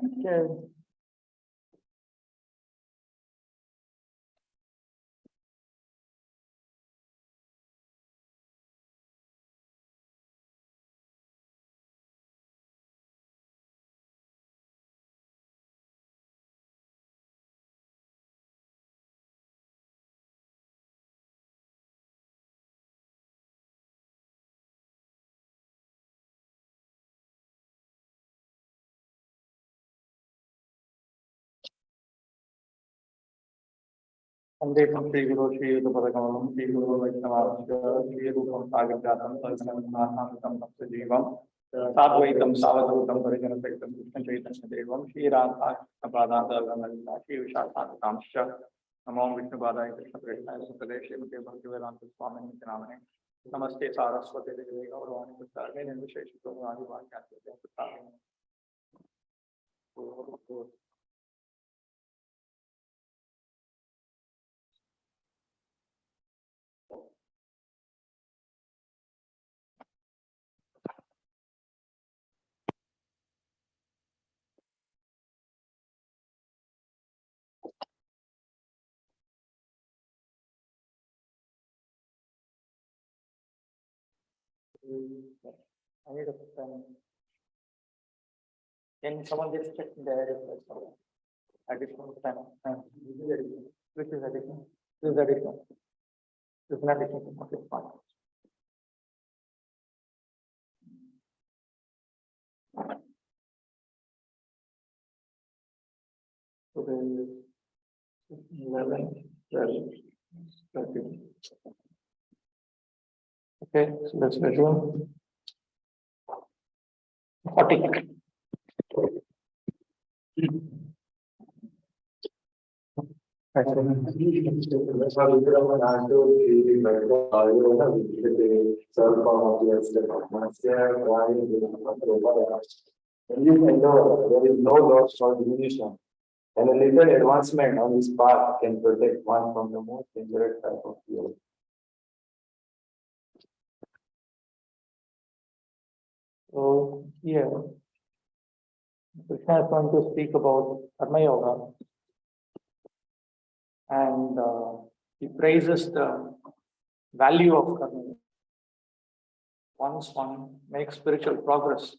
Okay. Sandesham Sri Guru Sri Yudapadakalam Sri Guru Vaishnavasya Sri Rupam Sagadjatam Sarvanam Sapsajivam Sadvaitam Savadhutam Parijanasektam Krishna Chaitanya Devam Sri Radha Pradananda Lalita Sri Vishakhantamsha Namo Vishnu Padaya Krishna Preshna Sukade Sri Mukhe Bhaktivedanta Swami Nityanamane Namaste Saraswati Devi Gauravani Puttarne Nirvisheshito Adi Vakyatya Puttarne I need a pen. Can someone just check there if there's some additional pen? Which is additional? This is additional. This is not additional. Okay, fine. So there is 11, 12, 13. Okay, so let's resume. 40. There is no loss or diminution, and a little advancement on this path can protect one from the most dangerous type of fear. So here, Krishna is going to speak about Karma Yoga, and he praises the value of Karma Yoga. Once one makes spiritual progress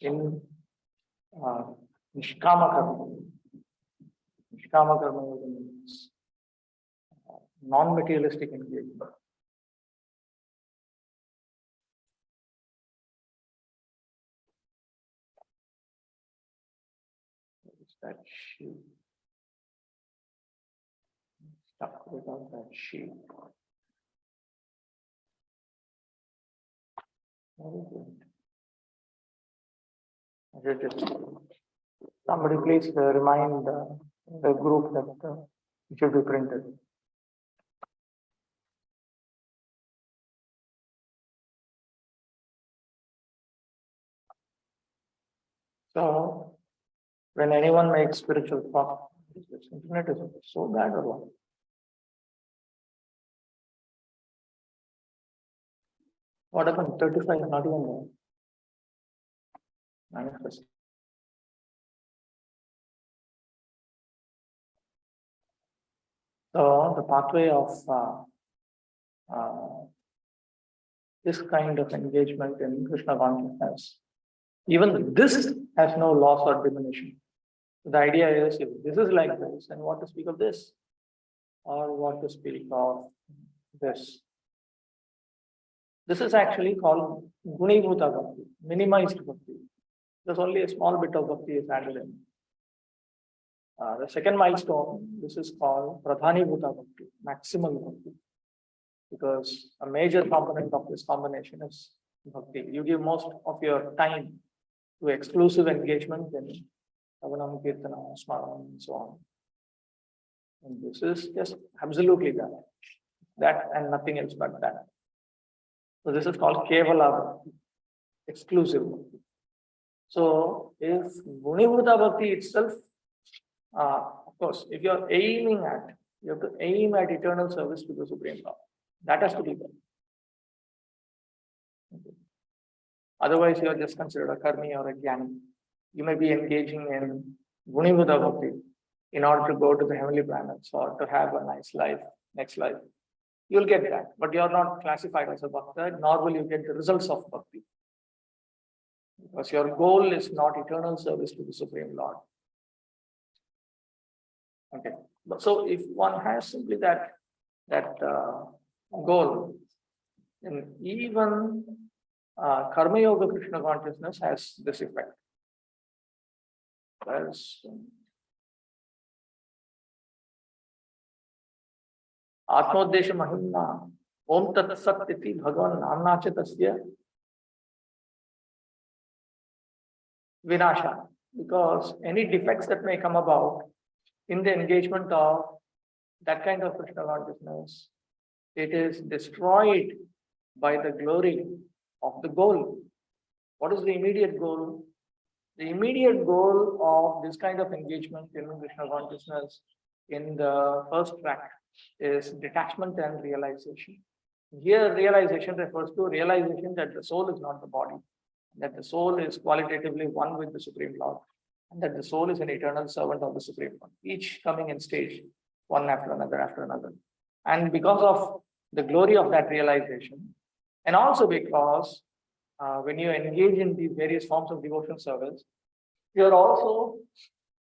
in Nishkama Karma. Nishkama Karma Yoga means non-materialistic engagement. That sheet. Stuck without that sheet. Very good. Somebody please remind the group that it should be printed. So, when anyone makes spiritual progress, this internet is so bad or what? What happened? 35 is not even there. Manifest. So the pathway of this kind of engagement in Krishna consciousness, even this has no loss or diminution. So the idea is, if this is like this, then what to speak of this? Or what to speak of this? This is actually called Gunibhuta Bhakti, minimized Bhakti. There's only a small bit of Bhakti is added in. The second milestone, this is called Pradhanibhuta Bhakti, maximal Bhakti. Because a major component of this combination is Bhakti. You give most of your time to exclusive engagement in Savanam, Kirtanam, Smaranam, and so on. And this is just absolutely that. That and nothing else but that. So this is called Kevala Bhakti, exclusive Bhakti. So if Gunibhuta Bhakti itself, of course, if you're aiming at, you have to aim at eternal service to the Supreme Lord. That has to be done. Okay. Otherwise, you are just considered a karmi or a jnani. You may be engaging in Gunivada Bhakti in order to go to the heavenly planets or to have a nice life, next life. You'll get that, but you're not classified as a bhakta, nor will you get the results of bhakti. Because your goal is not eternal service to the Supreme Lord. Okay, so if one has simply that goal, then even Karma Yoga Krishna consciousness has this effect. Whereas Atmoddesha Mahimna Om Tat Sat Iti Bhagavan Namna Cha Tasya Vinasha. Because any defects that may come about in the engagement of that kind of Krishna consciousness, it is destroyed by the glory of the goal. What is the immediate goal? The immediate goal of this kind of engagement in Krishna consciousness in the first track is detachment and realization. Here, realization refers to realization that the soul is not the body, that the soul is qualitatively one with the Supreme Lord, and that the soul is an eternal servant of the Supreme Lord, each coming in stage, one after another. And because of the glory of that realization, and also because when you engage in these various forms of devotional service, you are also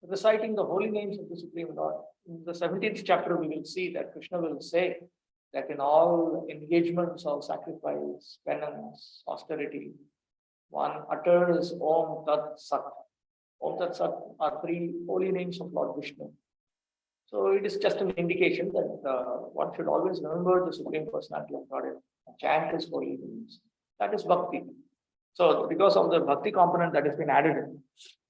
reciting the holy names of the Supreme Lord. In the 17th chapter, we will see that Krishna will say that in all engagements of sacrifice, penance, austerity, one utters Om Tat Sat. Om Tat Sat are three holy names of Lord Vishnu. So it is just an indication that one should always remember the Supreme Personality of Godhead, chant His holy names. That is bhakti. So because of the bhakti component that has been added in,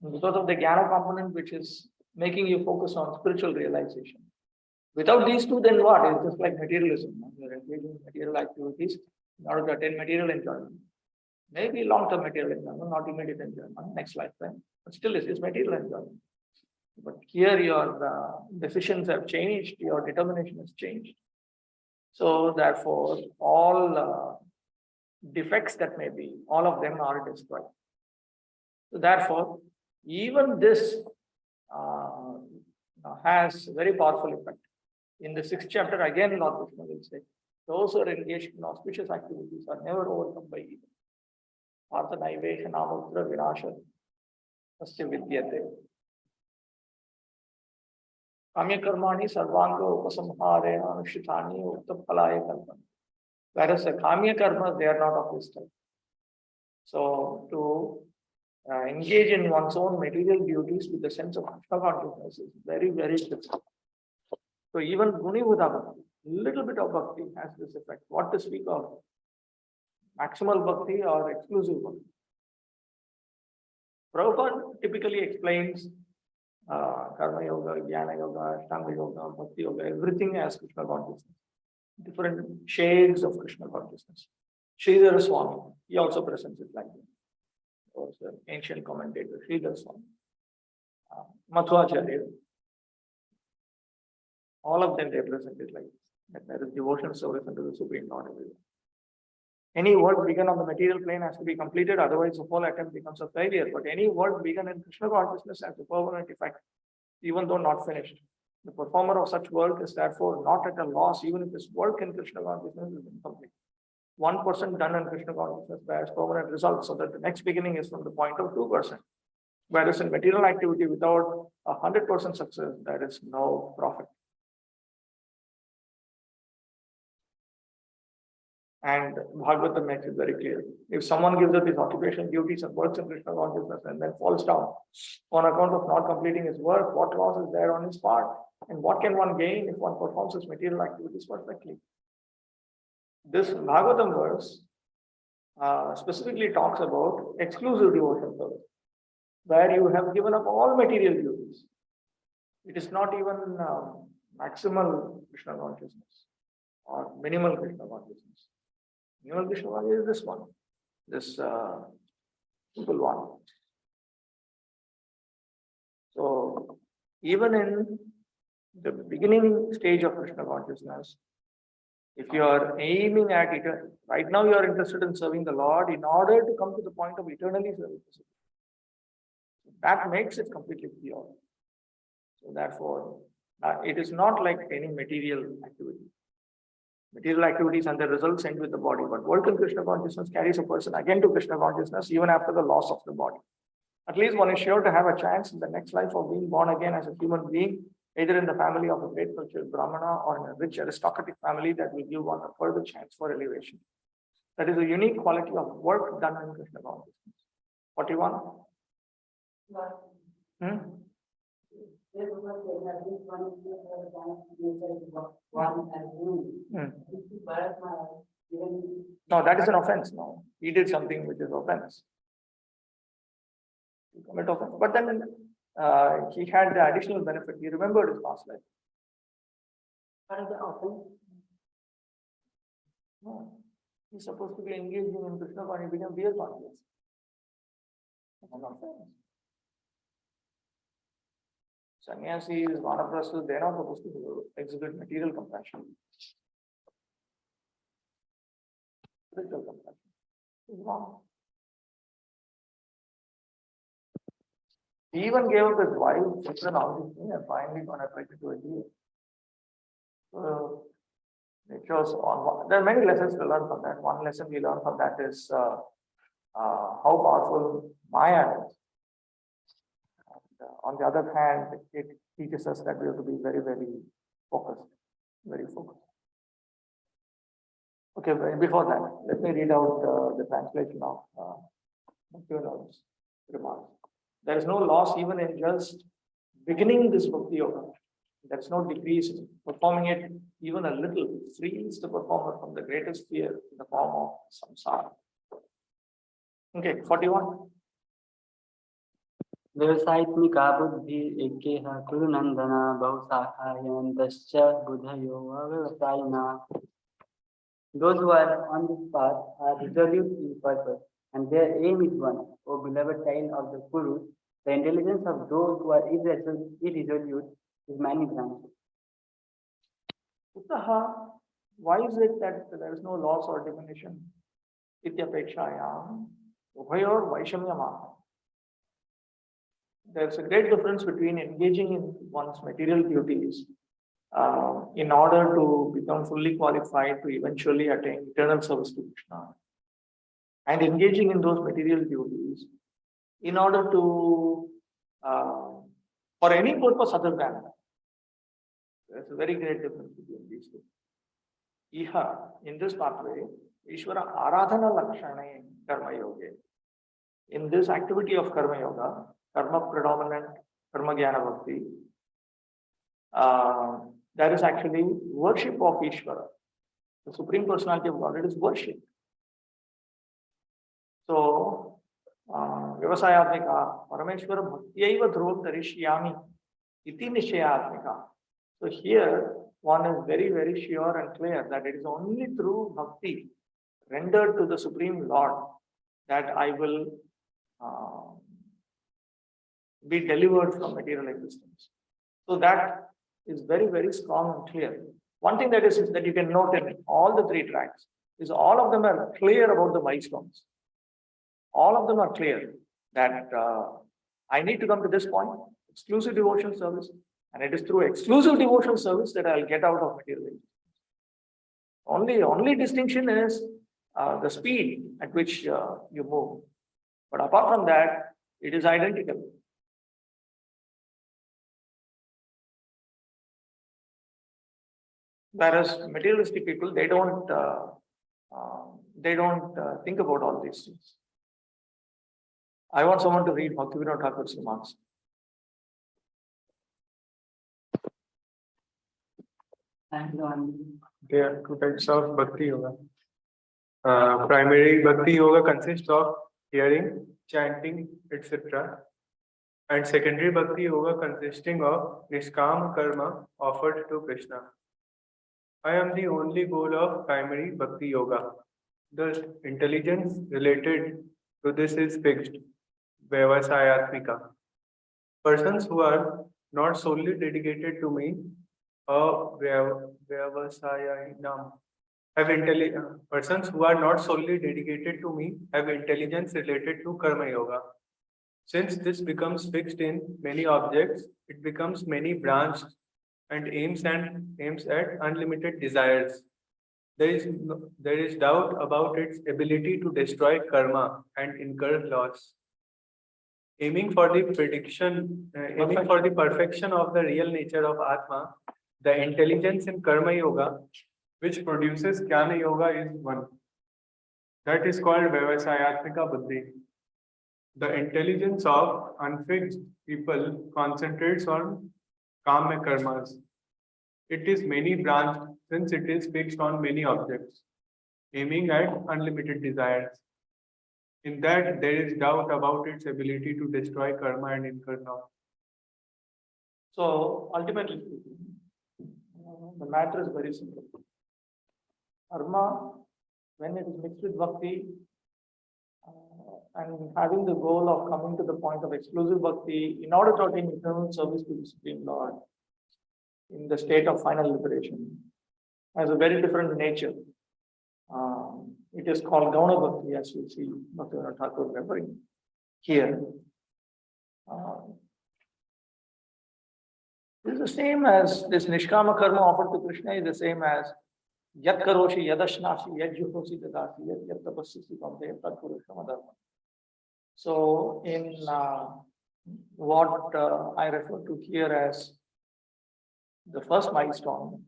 because of the jnana component which is making you focus on spiritual realization. Without these two, then what? It's just like materialism. You're engaging in material activities in order to attain material enjoyment. Maybe long-term material enjoyment, not immediate enjoyment, next lifetime. But still, it is material enjoyment. But here your decisions have changed, your determination has changed. So therefore, all defects that may be, all of them are destroyed. So therefore, even this has very powerful effect. In the 6th chapter, again, Lord Krishna will say, those who are engaged in auspicious activities are never overcome by evil. Artha Naivesha Namutra Vinasha Asya Vidyate. Kamya Karmani Sarvanga Upasamharena Anushithani Uttapalaya Kalpan. Whereas the Kamya Karmas, they are not of this type. So to engage in one's own material duties with the sense of Krishna consciousness is very, very difficult. So even Gunivada Bhakti, little bit of bhakti has this effect. What to speak of? Maximal bhakti or exclusive bhakti? Prabhupada typically explains Karma Yoga, Jnana Yoga, Ashtanga Yoga, Bhakti Yoga, everything as Krishna consciousness. Different shades of Krishna consciousness. Sridhara Swami, he also presents it like that. Also an ancient commentator, Sridhara Swami. Madhvacharya. All of them represent it like this. That there is devotional service unto the Supreme Lord everywhere. Any work begun on the material plane has to be completed, otherwise the whole attempt becomes a failure. But any work begun in Krishna consciousness has a permanent effect, even though not finished. The performer of such work is therefore not at a loss, even if his work in Krishna consciousness is incomplete. 1% done in Krishna consciousness bears permanent results, so that the next beginning is from the point of 2%. Whereas in material activity, without 100% success, there is no profit. And Bhagavatam makes it very clear. If someone gives up his occupation, duties, and works in Krishna consciousness and then falls down on account of not completing his work, what loss is there on his part? And what can one gain if one performs his material activities perfectly? This Bhagavatam verse specifically talks about exclusive devotion service, where you have given up all material duties. It is not even maximal Krishna consciousness or minimal Krishna consciousness. Minimal Krishna consciousness is this one, this simple one. So even in the beginning stage of Krishna consciousness, if you are aiming at it, right now you are interested in serving the Lord in order to come to the point of eternally serving. That makes it completely pure. So therefore, it is not like any material activity. Material activities and the results end with the body, but working Krishna consciousness carries a person again to Krishna consciousness even after the loss of the body. At least one is sure to have a chance in the next life of being born again as a human being, either in the family of a great cultured Brahmana or in a rich aristocratic family that will give one a further chance for elevation. That is a unique quality of work done in Krishna consciousness. 41? Hmm? No, that is an offense. No, he did something which is offense. He commit offense, but then he had the additional benefit. He remembered his past life. What is the offense? No, he's supposed to be engaging in Krishna consciousness. He became real conscious. That's an offense. Sannyasis, vanaprasthas, they are not supposed to exhibit material compassion. Spiritual compassion is wrong. He even gave up his wife, children, all these things, and finally got attracted to a deer. So it shows there are many lessons to learn from that. One lesson we learn from that is how powerful Maya is. And, on the other hand, it teaches us that we have to be very, very focused, very focused. Okay, before that, let me read out the translation of Bhaktivinoda's remarks. There is no loss even in just beginning this Bhakti Yoga. There is no decrease in performing it even a little, frees the performer from the greatest fear in the form of samsara. Okay, 41. व्यवसायित्मिका बुद्धि एकेह कुरुनन्दना बहुशाखायन्तश्च बुधयो व्यवसायिना. Those who are on this path are resolute in purpose, and their aim is one. O beloved child of the Kurus, the intelligence of those who are irresolute is many branches. Why is it that there is no loss or diminution? Ityapekshayam ubhayor vaishamyamaha. There's a great difference between engaging in one's material duties in order to become fully qualified to eventually attain eternal service to Krishna, and engaging in those material duties in order to for any purpose other than that. There's a very great difference between these two. Iha, in this pathway, Ishvara Aradhana Lakshane Karma Yoga. In this activity of Karma Yoga, Karma predominant, Karma Jnana Bhakti, there is actually worship of Ishvara. The Supreme Personality of Godhead is worship. So, Vyavasayatmika, Parameshwara Bhaktiyaiva Dhruvam Tarishyami, Iti Nishayatmika. So here, one is very, very sure and clear that it is only through bhakti rendered to the Supreme Lord that I will be delivered from material existence. So that is very, very strong and clear. One thing that is that you can note in all the three tracks is all of them are clear about the milestones. All of them are clear that I need to come to this point, exclusive devotional service, and it is through exclusive devotional service that I'll get out of material existence. Only distinction is the speed at which you move. But apart from that, it is identical. Whereas materialistic people, they don't think about all these things. I want someone to read Bhaktivinoda Thakur's remarks. There are two types of Bhakti Yoga. Primary Bhakti Yoga consists of hearing, chanting, etc. And secondary Bhakti Yoga consisting of Niskam Karma offered to Krishna. I am the only goal of primary Bhakti Yoga. The intelligence related to this is fixed, Vyavasayatmika. Persons who are not solely dedicated to me, persons who are not solely dedicated to me have intelligence related to Karma Yoga. Since this becomes fixed in many objects, it becomes many branched and aims at unlimited desires. There is doubt about its ability to destroy karma and incur loss. Aiming for the perfection of the real nature of Atma, the intelligence in Karma Yoga, which produces Jnana Yoga, is one. That is called Vyavasayatmika Buddhi. The intelligence of unfixed people concentrates on Kama karmas. It is many branched since it is fixed on many objects, aiming at unlimited desires. In that, there is doubt about its ability to destroy karma and incur loss. So ultimately, the matter is very simple. Karma, when it is mixed with bhakti, and having the goal of coming to the point of exclusive bhakti in order to attain eternal service to the Supreme Lord in the state of final liberation, has a very different nature. It is called Gauna Bhakti, as we see Bhaktivinoda Thakur referring here. It is the same as this Nishkama Karma offered to Krishna is the same as Yat Karoshi, Yadashnashi, Yad Juhosi Dadasi, Yat Tapassisi Kamte, Tat Purusham Adharma. So, in what I refer to here as the first milestone,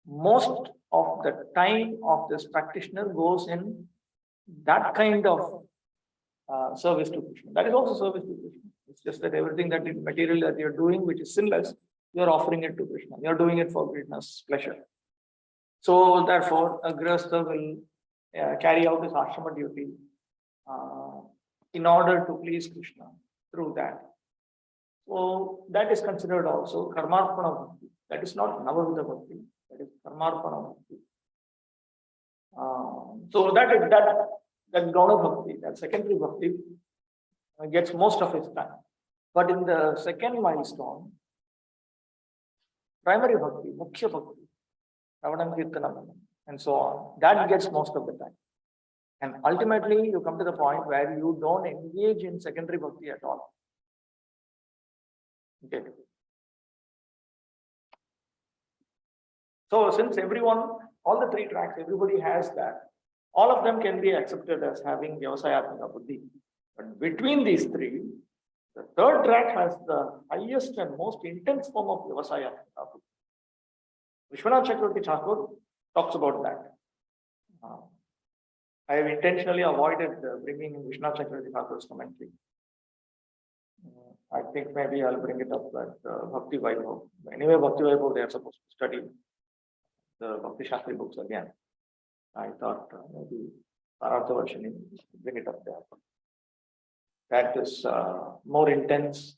most of the time of this practitioner goes in that kind of service to Krishna. That is also service to Krishna. It's just that everything that is material that you're doing, which is sinless, you're offering it to Krishna. You're doing it for Krishna's pleasure. So, therefore, a grihastha will carry out his ashrama duty in order to please Krishna through that. So, that is considered also karmarpana bhakti. That is not navavida bhakti. That is karmarpana bhakti. So that Gauna bhakti, that secondary bhakti, gets most of its time. But in the second milestone, primary bhakti, mukhya bhakti, Ravanam Kirtanam, and so on, that gets most of the time. And ultimately, you come to the point where you don't engage in secondary bhakti at all. Okay. So, since everyone, all the three tracks, everybody has that, all of them can be accepted as having Vyavasayatmika Buddhi. But between these three, the third track has the highest and most intense form of Vyavasayatmika Buddhi. Vishwanath Chakravarti Thakur talks about that. I have intentionally avoided bringing in Vishwanath Chakravarti Thakur's commentary. I think maybe I'll bring it up at Bhakti Vaibhav. Anyway, Bhakti Vaibhav, they are supposed to study the Bhakti Shastri books again. I thought maybe Parartha Varshini, bring it up there. That is more intense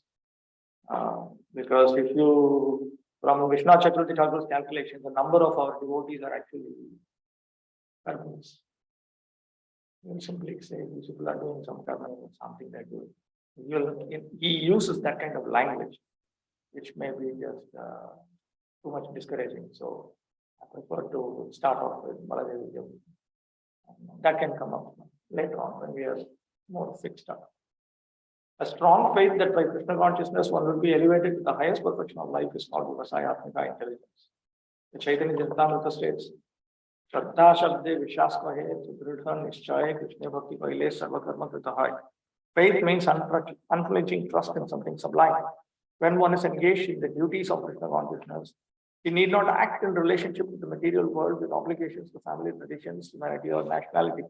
because if you, from Vishwanath Chakravarti Thakur's calculation, the number of our devotees are actually karmas. You simply say these people are doing some karma or something they're doing. He uses that kind of language, which may be just too much discouraging. So I prefer to start off with Maladevi. That can come up later on when we are more fixed up. A strong faith that by Krishna consciousness one will be elevated to the highest perfection of life is called Vyavasayatmika intelligence. The Chaitanya Charitamrita states, Shraddha Shabde Vishwaskahe Sudridha Nishchaye Krishna Bhakti Paile Sarva Karma Kritahai. Faith means unflinching trust in something sublime. When one is engaged in the duties of Krishna consciousness, he need not act in relationship with the material world with obligations to family, traditions, humanity, or nationality.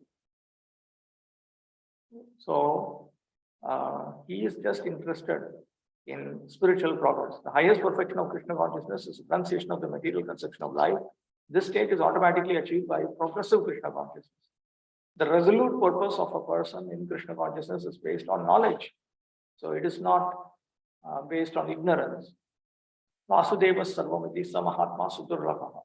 So, he is just interested in spiritual progress. The highest perfection of Krishna consciousness is renunciation of the material conception of life. This state is automatically achieved by progressive Krishna consciousness. The resolute purpose of a person in Krishna consciousness is based on knowledge. So it is not based on ignorance. Vasudeva Sarvamiti Samahatma Sudurlabha.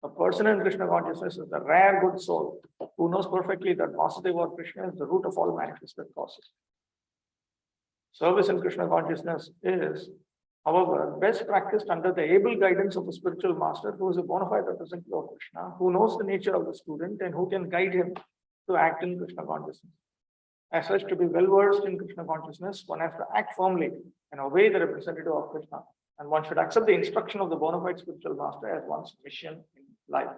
A person in Krishna consciousness is a rare good soul who knows perfectly that Vasudeva or Krishna is the root of all manifested causes. Service in Krishna consciousness is, however, best practiced under the able guidance of a spiritual master who is a bona fide representative of Krishna, who knows the nature of the student and who can guide him to act in Krishna consciousness. As such, to be well versed in Krishna consciousness, one has to act firmly and obey the representative of Krishna. And one should accept the instruction of the bona fide spiritual master as one's mission in life.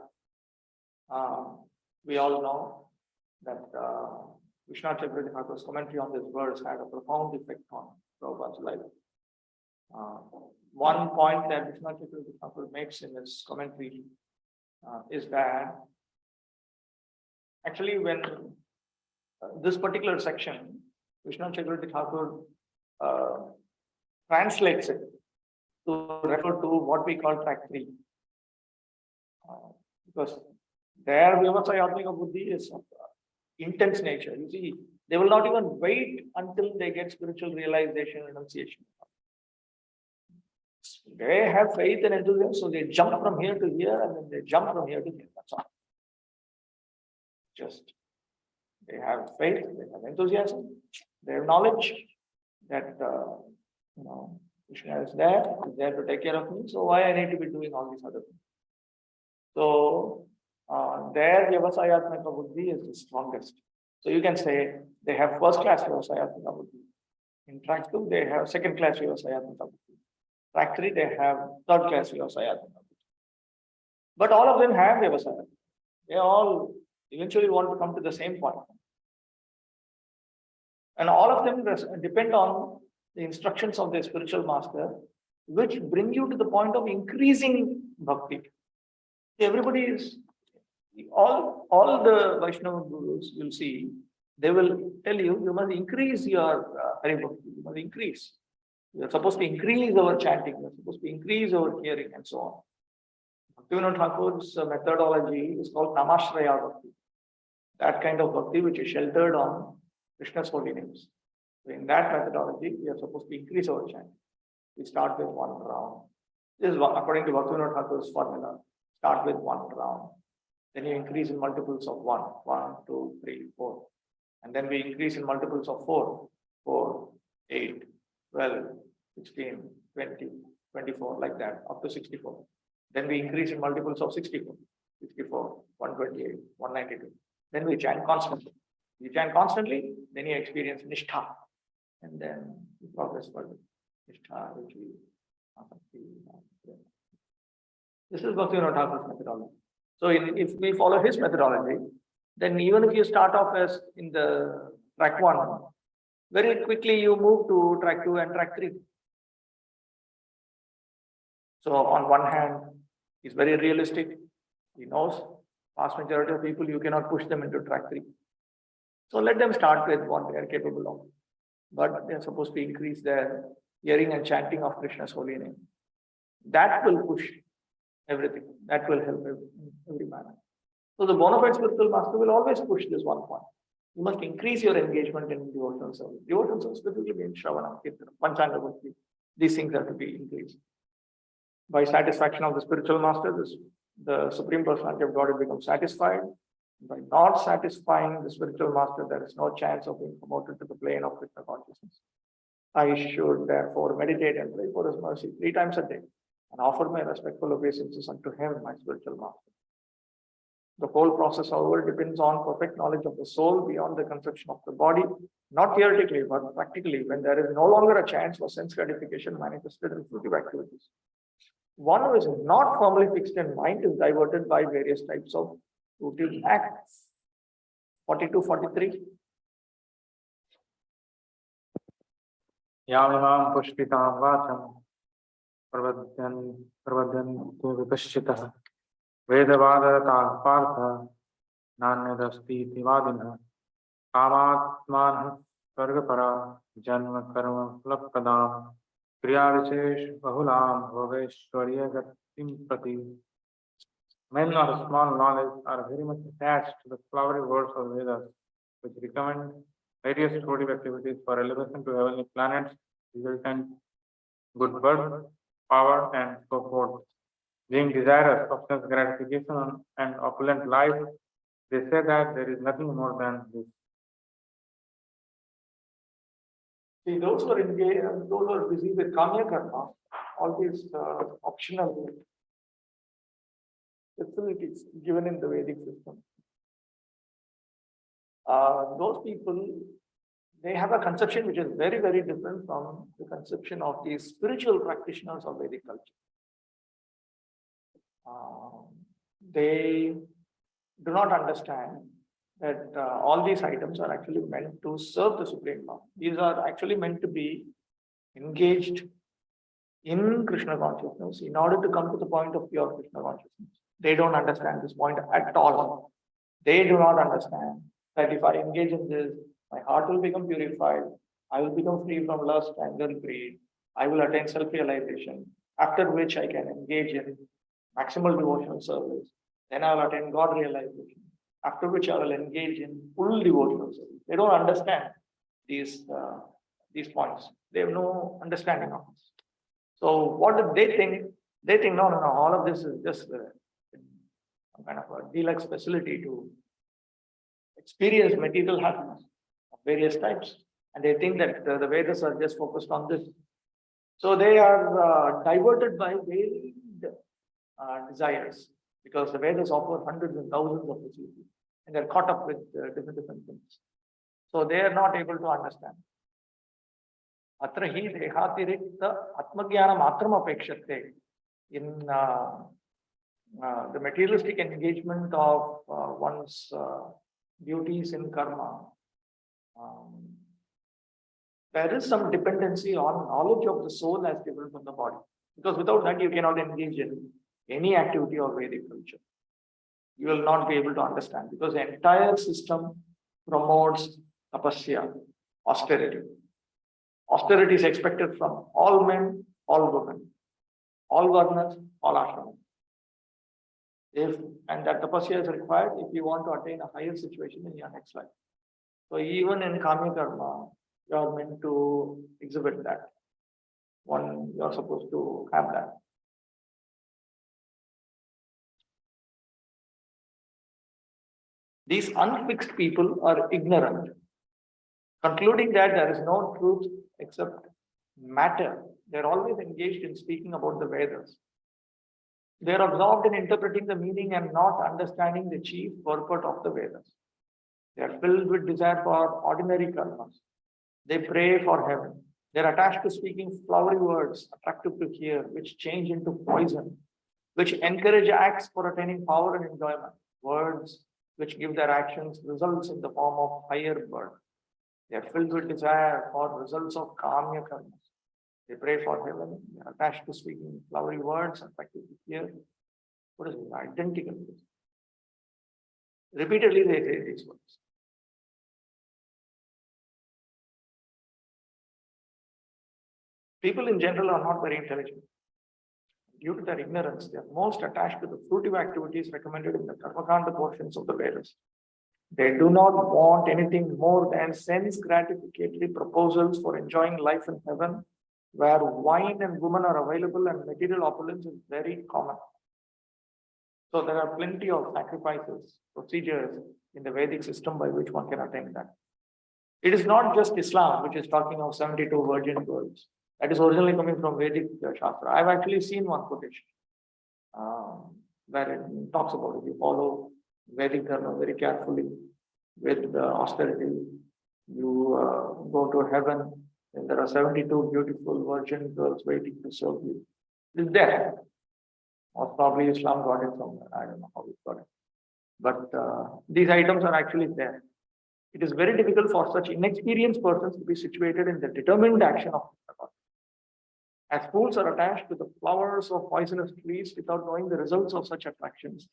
We all know that Vishnu Chakravarti Thakur's commentary on this verse had a profound effect on Prabhupada's life. One point that Vishnu Chakravarti Thakur makes in his commentary is that actually when this particular section, Vishnu Chakravarti Thakur translates it to refer to what we call track 3. Because their Vyavasayatmika Buddhi is of intense nature. You see, they will not even wait until they get spiritual realization and renunciation. They have faith and enthusiasm, so they jump from here to here and then they jump from here to here. That's all. Just they have faith, they have enthusiasm, they have knowledge that Krishna is there to take care of me. So why I need to be doing all these other things? So their Vyavasayatmika Buddhi is the strongest. So you can say they have first class Vyavasayatmika Buddhi. In track 2, they have second class Vyavasayatmika Buddhi. Track 3, they have third class Vyavasayatmika Buddhi. But all of them have Vyavasayatmika. They all eventually want to come to the same point. And all of them depend on the instructions of their spiritual master, which bring you to the point of increasing bhakti. Everybody is, all the Vaishnava gurus you'll see, they will tell you, you must increase your Hari Bhakti, you must increase. You are supposed to increase our chanting, you are supposed to increase our hearing and so on. Bhaktivinoda Thakur's methodology is called Namashraya Bhakti. That kind of bhakti which is sheltered on Krishna's holy names. So in that methodology, we are supposed to increase our chanting. We start with 1 round. This is according to Bhaktivinoda Thakur's formula. Start with 1 round. Then you increase in multiples of 1. 1, 2, 3, 4. And then we increase in multiples of 4. 4, 8, 12, 16, 20, 24, like that, up to 64. Then we increase in multiples of 64. 64, 128, 192. Then we chant constantly. You chant constantly, then you experience Nishtha. And then you progress further. Nishtha, which we this is Bhaktivinoda Thakur's methodology. So if we follow his methodology, then even if you start off as in the track 1, very quickly you move to track 2 and track 3. So on one hand, he's very realistic. He knows vast majority of people, you cannot push them into track 3. So let them start with what they are capable of. But they are supposed to increase their hearing and chanting of Krishna's holy name. That will push everything. That will help every man. So the bona fide spiritual master will always push this one point. You must increase your engagement in devotional service. Devotional service specifically means Shravana, Kirtana, Panchanga Bhakti. These things have to be increased. By satisfaction of the spiritual master, the Supreme Personality of Godhead becomes satisfied. By not satisfying the spiritual master, there is no chance of being promoted to the plane of Krishna consciousness. I should therefore meditate and pray for his mercy 3 times a day and offer my respectful obeisances unto him, my spiritual master. The whole process, however, depends on perfect knowledge of the soul beyond the conception of the body, not theoretically, but practically, when there is no longer a chance for sense gratification manifested in fruitive activities. One who is not firmly fixed in mind is diverted by various types of fruitive acts. 42, 43. Yamimam pushpitam vacham pravadyan vipashchitah vedavadaratah partha nanyadasti tivadinah kamatmanah sargapara janma karma lapkadam kriya visesh bahulam bhaveshwarya gatim prati. Men of small knowledge are very much attached to the flowery words of Vedas, which recommend various fruitive activities for elevation to heavenly planets, resultant good birth, power, and so forth. Being desirous of sense gratification and opulent life, they say that there is nothing more than this. See, those who are engaged, those who are busy with Kamya Karma, all these optional facilities given in the Vedic system. Those people they have a conception which is very, very different from the conception of the spiritual practitioners of Vedic culture. They do not understand that all these items are actually meant to serve the Supreme Lord. These are actually meant to be engaged in Krishna consciousness in order to come to the point of pure Krishna consciousness. They don't understand this point at all. They do not understand that if I engage in this, my heart will become purified. I will become free from lust, anger, greed. I will attain self-realization, after which I can engage in maximal devotional service. Then I will attain God realization, after which I will engage in full devotional service. They don't understand these points. They have no understanding of this. So what do they think? They think, no, all of this is just some kind of a deluxe facility to experience material happiness of various types. And they think that the Vedas are just focused on this. So they are diverted by varied desires, because the Vedas offer hundreds and thousands of facilities, and they're caught up with different things. So they are not able to understand. Atra hi dehatirikta atmagyanam atram apekshate. In the materialistic engagement of one's duties in karma, there is some dependency on knowledge of the soul as different from the body. Because without that, you cannot engage in any activity of Vedic culture. You will not be able to understand, because the entire system promotes tapasya, austerity. Austerity is expected from all men, all women, all varnas, all ashramas. And that tapasya is required if you want to attain a higher situation in your next life. So even in Kamya Karma, you are meant to exhibit that. You are supposed to have that. These unfixed people are ignorant, concluding that there is no truth except matter. They're always engaged in speaking about the Vedas. They're absorbed in interpreting the meaning and not understanding the chief purport of the Vedas. They are filled with desire for ordinary karmas. They pray for heaven. They're attached to speaking flowery words, attractive to hear, which change into poison, which encourage acts for attaining power and enjoyment. Words which give their actions results in the form of higher birth. They are filled with desire for results of kamya karmas. They pray for heaven. They are attached to speaking flowery words, attractive to hear. What is it? Identical. Repeatedly they say these words. People in general are not very intelligent. Due to their ignorance, they are most attached to the fruitive activities recommended in the Karmakanda portions of the Vedas. They do not want anything more than sense gratificatory proposals for enjoying life in heaven, where wine and women are available and material opulence is very common. So there are plenty of sacrifices, procedures in the Vedic system by which one can attain that. It is not just Islam, which is talking of 72 virgin girls. That is originally coming from Vedic Shastra. I've actually seen one quotation where it talks about if you follow Vedic Dharma very carefully with austerity, you go to heaven, and there are 72 beautiful virgin girls waiting to serve you. It's there. Or probably Islam got it somewhere. I don't know how it got it. But these items are actually there. It is very difficult for such inexperienced persons to be situated in the determined action of God. As fools are attached to the flowers of poisonous trees without knowing the results of such attractions,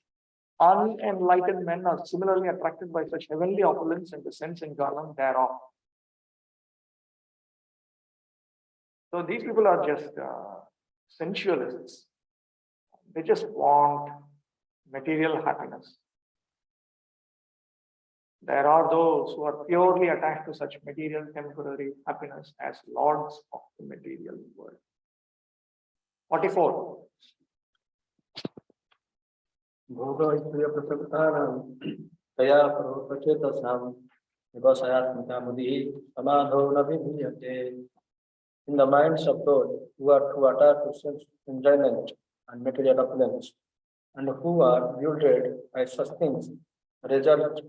unenlightened men are similarly attracted by such heavenly opulence and the sense enjoyment thereof. So these people are just sensualists. They just want material happiness. There are those who are purely attached to such material temporary happiness as lords of the material world. 44. Bhoga Istriya Prasaktanam Kaya Prachetasan Vivasayatmika Buddhi Samadho Navidhyate. In the minds of those who are too attached to sense enjoyment and material opulence, and who are bewildered by such things, resolute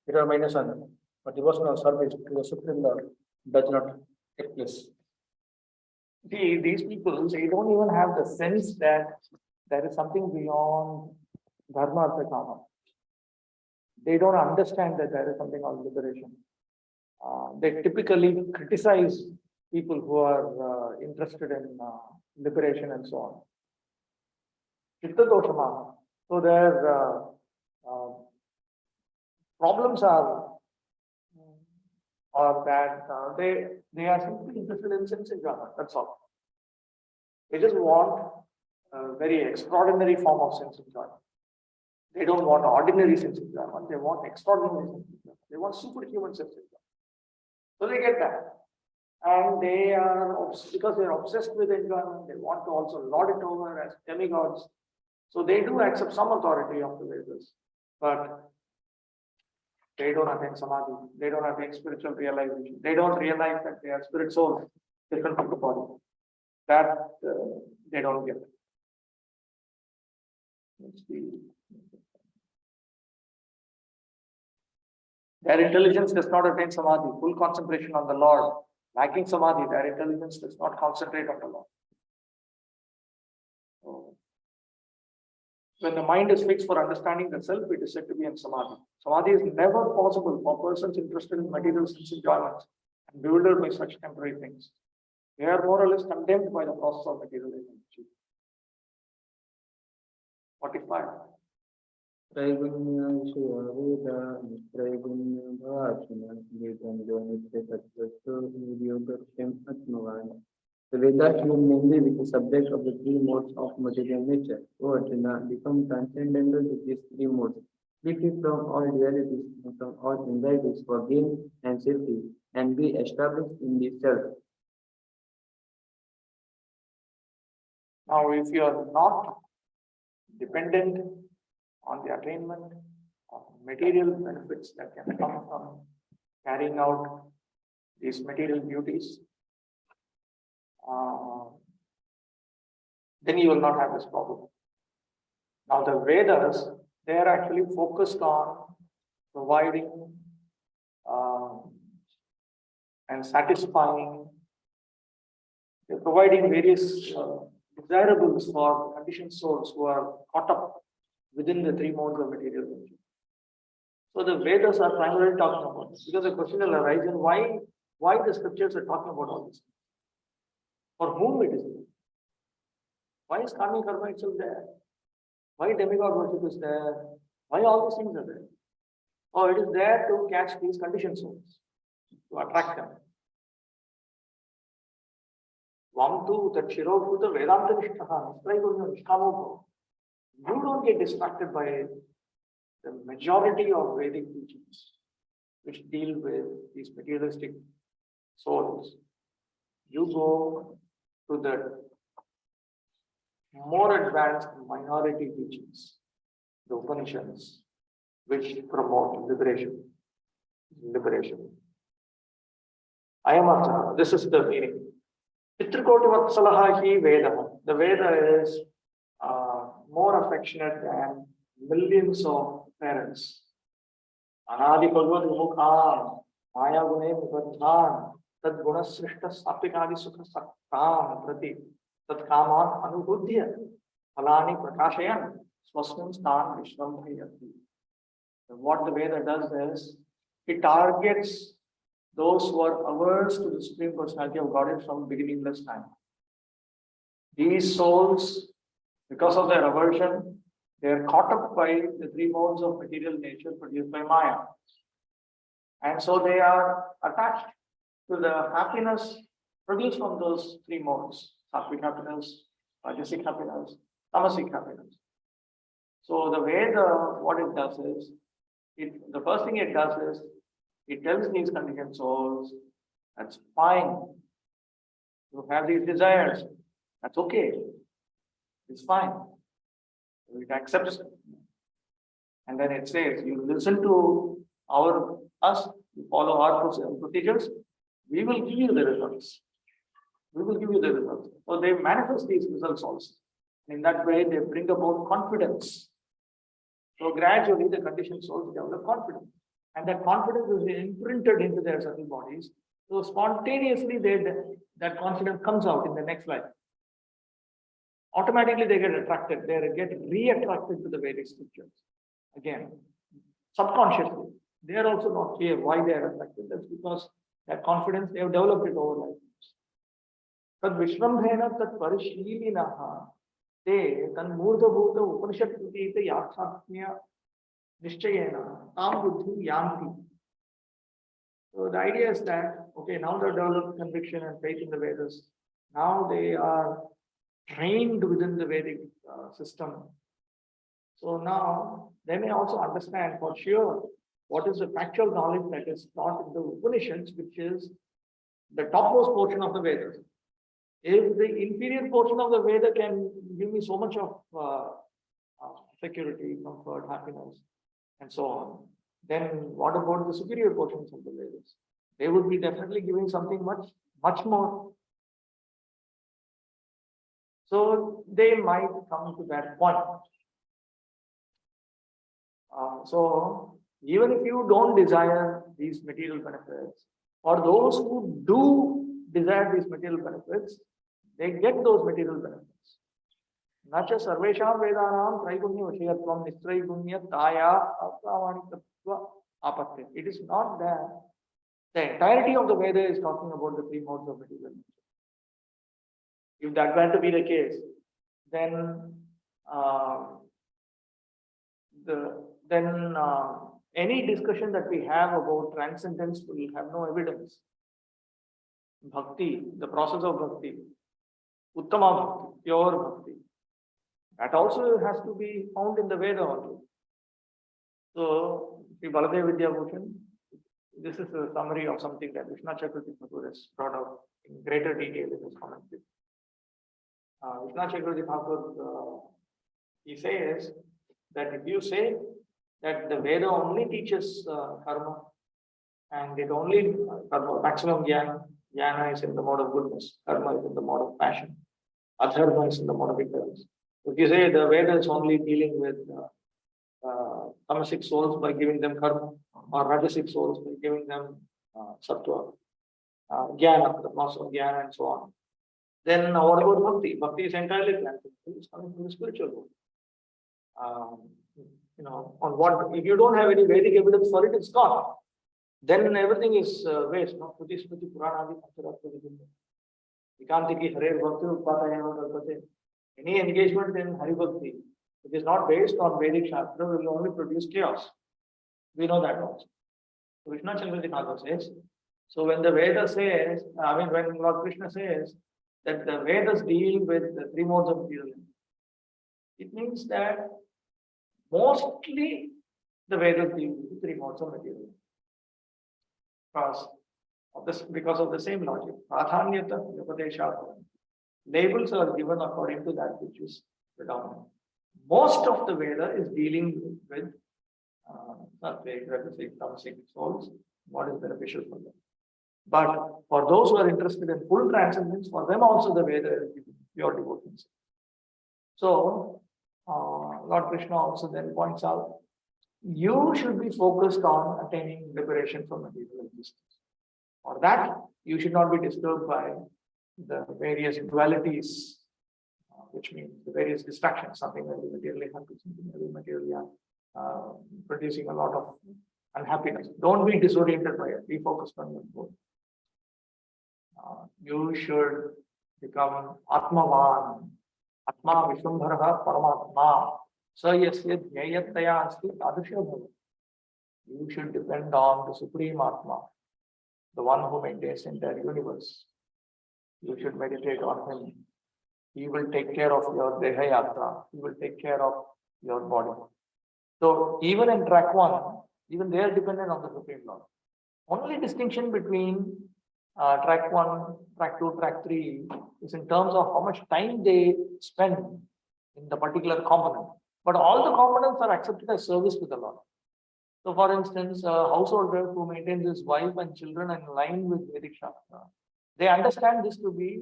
determination but devotional service to the Supreme Lord does not take place. See, these people, they don't even have the sense that there is something beyond dharma, artha, kama. They don't understand that there is something called liberation. They typically criticize people who are interested in liberation and so on. Chitta doshama. So their problems are that they are simply interested in sense enjoyment. That's all. They just want a very extraordinary form of sense enjoyment. They don't want ordinary sense enjoyment. They want extraordinary sense enjoyment. They want superhuman sense enjoyment. So they get that. And they are, because they are obsessed with enjoyment, they want to also lord it over as demigods. So they do accept some authority of the Vedas, but they don't attain samadhi. They don't attain spiritual realization. They don't realize that they are spirit souls, different from the body. That they don't get. Let's see. Their intelligence does not attain samadhi, full concentration on the Lord. Lacking samadhi, their intelligence does not concentrate on the Lord. So, when the mind is fixed for understanding the self, it is said to be in samadhi. Samadhi is never possible for persons interested in material sense enjoyments and bewildered by such temporary things. They are more or less condemned by the process of material energy. 45. त्रैगुण्य वेद त्रैगुण्य भाषण वेदंजो नित्य तत्वस्तु योगक्षेम आत्मवान. The Vedas deal mainly with the subject of the three modes of material nature. O Arjuna, become transcendental to these three modes. Be free from all dualities and from all anxieties for gain and safety, and be established in the self. Now, if you are not dependent on the attainment of material benefits that can come from carrying out these material duties, then you will not have this problem. Now, the Vedas, they are actually focused on providing and satisfying, they're providing various desirables for conditioned souls who are caught up within the three modes of material nature. So the Vedas are primarily talking about this, because the question will arise, and why the scriptures are talking about all this? For whom it is there? Why is karmic karma itself there? Why demigod worship is there? Why all these things are there? Oh, it is there to catch these conditioned souls, to attract them. Vamtu Tachirobuta Vedanta Nishtha. You don't get distracted by the majority of Vedic teachings which deal with these materialistic souls. You go to the more advanced minority teachings, the Upanishads, which promote liberation. Ayamartha, this is the meaning. Pitrikoti Vatsalaha hi Veda. The Veda is more affectionate than millions of parents. Anadi Bhagavad Mukha, Maya Gune Mukadhan, Tad Guna Srishta Sapikadi Sukha Saktam Prati, Tad Kaman Anubudhya, Halani Prakashayan, Swasmin Stan Vishram Bhayati. What the Veda does is, it targets those who are averse to the Supreme Personality of Godhead from beginningless time. These souls, because of their aversion, they are caught up by the three modes of material nature produced by Maya. And so they are attached to the happiness produced from those three modes: sattvic happiness, rajasic happiness, tamasic happiness. So the Veda, what it does is, the first thing it does is, it tells these conditioned souls, that's fine. You have these desires, that's okay. It's fine. It accepts. And then it says, you listen to us, you follow our procedures, we will give you the results. We will give you the results. So they manifest these results also. In that way, they bring about confidence. So gradually, the conditioned souls develop confidence. and that confidence is imprinted into their subtle bodies. So spontaneously, that confidence comes out in the next life. Automatically, they get attracted. They get re-attracted to the Vedic scriptures. Again, subconsciously, they are also not clear why they are attracted. That's because that confidence they have developed it over life. Tad Vishrambhena tat Parishilinaha te tan Murdhabhuta Upanishad Kritita Yathatmya Nishchayena Tam Buddhi Yanti. So the idea is that, okay, now they've developed conviction and faith in the Vedas. Now they are trained within the Vedic system. So now they may also understand for sure what is the factual knowledge that is taught in the Upanishads, which is the topmost portion of the Vedas. If the inferior portion of the Veda can give me so much of security, comfort, happiness, and so on, then what about the superior portions of the Vedas? They would be definitely giving something much more. So they might come to that point. So even if you don't desire these material benefits, for those who do desire these material benefits, they get those material benefits. Nacha sarvesham vedanam traigunya vishayatvam nistraigunya taya apramanikatva apatya. It is not that the entirety of the Veda is talking about the three modes of material nature. If that were to be the case, then any discussion that we have about transcendence will have no evidence. Bhakti, the process of bhakti, uttama bhakti, pure bhakti, that also has to be found in the Veda also. So, Sri Baladev Vidyabhushan, this is a summary of something that Vishnu Chakravarti Thakur has brought out in greater detail in his commentary. Vishnu Chakravarti Thakur, he says that if you say that the Veda only teaches karma, and it only maximum jnana is in the mode of goodness, karma is in the mode of passion, adharma is in the mode of ignorance. If you say the Veda is only dealing with tamasic souls by giving them karma, or rajasic souls by giving them sattva, jnana, the mass of jnana, and so on, then what about bhakti? Bhakti is entirely transcendental. It's coming from the spiritual world. On what, if you don't have any Vedic evidence for it, it's gone. Then everything is waste. Kruti Smriti Purana Vikantiki Hare Bhakti Utpatayana Kalpate. Any engagement in Hari Bhakti, which is not based on Vedic Shastra, will only produce chaos. We know that also. So Vishnu Chakravarti Thakur says, so when the Veda says, when Lord Krishna says that the Vedas deal with the three modes of material, it means that mostly the Vedas deal with the three modes of material. Because of the same logic. Pradhanyata, Upadesha. Labels are given according to that which is predominant. Most of the Veda is dealing with sattvic, rajasic, tamasic souls, what is beneficial for them. But for those who are interested in full transcendence, for them also the Veda is pure devotion. So, Lord Krishna also then points out, you should be focused on attaining liberation from material existence. For that, you should not be disturbed by the various dualities, which means the various distractions, something that is materially happy, something that is materially producing a lot of unhappiness. Don't be disoriented by it. Be focused on your goal. You should become Atmavan. Atma Vishwambharaha Paramatma. So yes, Yayataya Asti Adrisha Bhava. You should depend on the Supreme Atma, the one who maintains the entire universe. You should meditate on him. He will take care of your Deha Yatra. He will take care of your body. So even in track 1, even they are dependent on the Supreme Lord. Only distinction between track 1, track 2, track 3 is in terms of how much time they spend in the particular component. But all the components are accepted as service to the Lord. So for instance, a householder who maintains his wife and children in line with Vedic Shastra, they understand this to be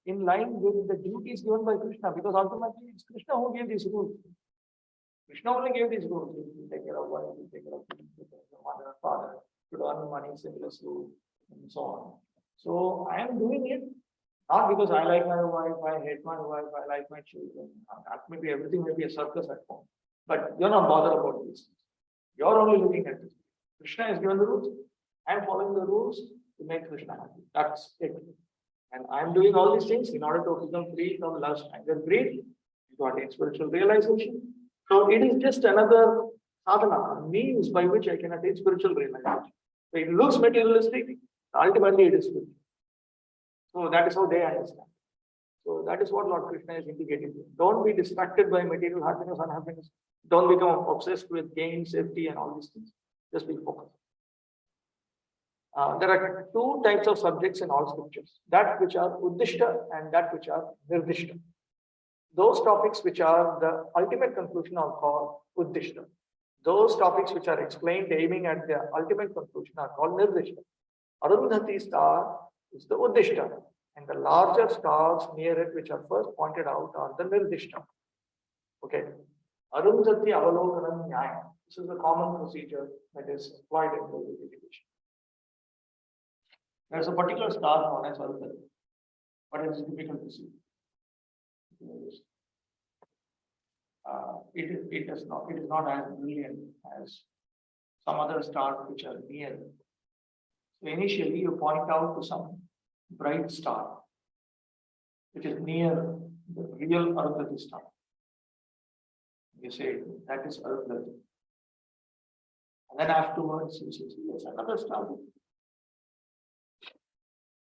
in line with the duties given by Krishna, because ultimately it's Krishna who gave these rules. Krishna only gave these rules. You take care of wife, you take care of children, you take care of your mother, father, you earn money, syphilis rule, and so on. So I am doing it not because I like my wife, I hate my wife, I like my children. Maybe everything may be a circus at home. But you're not bothered about these things. You're only looking at this. Krishna has given the rules. I'm following the rules to make Krishna happy. That's it. And I'm doing all these things in order to become free from lust, anger, greed, to attain spiritual realization. So it is just another sadhana, means by which I can attain spiritual realization. So it looks materialistic, ultimately it is spiritual. So that is how they understand. So that is what Lord Krishna is indicating. Don't be distracted by material happiness, unhappiness. Don't become obsessed with gain, safety, and all these things. Just be focused. There are two types of subjects in all scriptures, that which are uddishta and that which are nirdishta. Those topics which are the ultimate conclusion are called uddishta. Those topics which are explained aiming at the ultimate conclusion are called nirdishta. Arundhati star is the uddishta, and the larger stars near it which are first pointed out are the nirdishta. Okay. Arundhati avalokanam nyaya. This is the common procedure that is applied in Vedic education. There is a particular star known as Arundhati, but it is difficult to see. It is not as brilliant as some other stars which are near. So initially you point out to some bright star which is near the real Arundhati star. You say that is Arundhati. And then afterwards you say, yes, another star.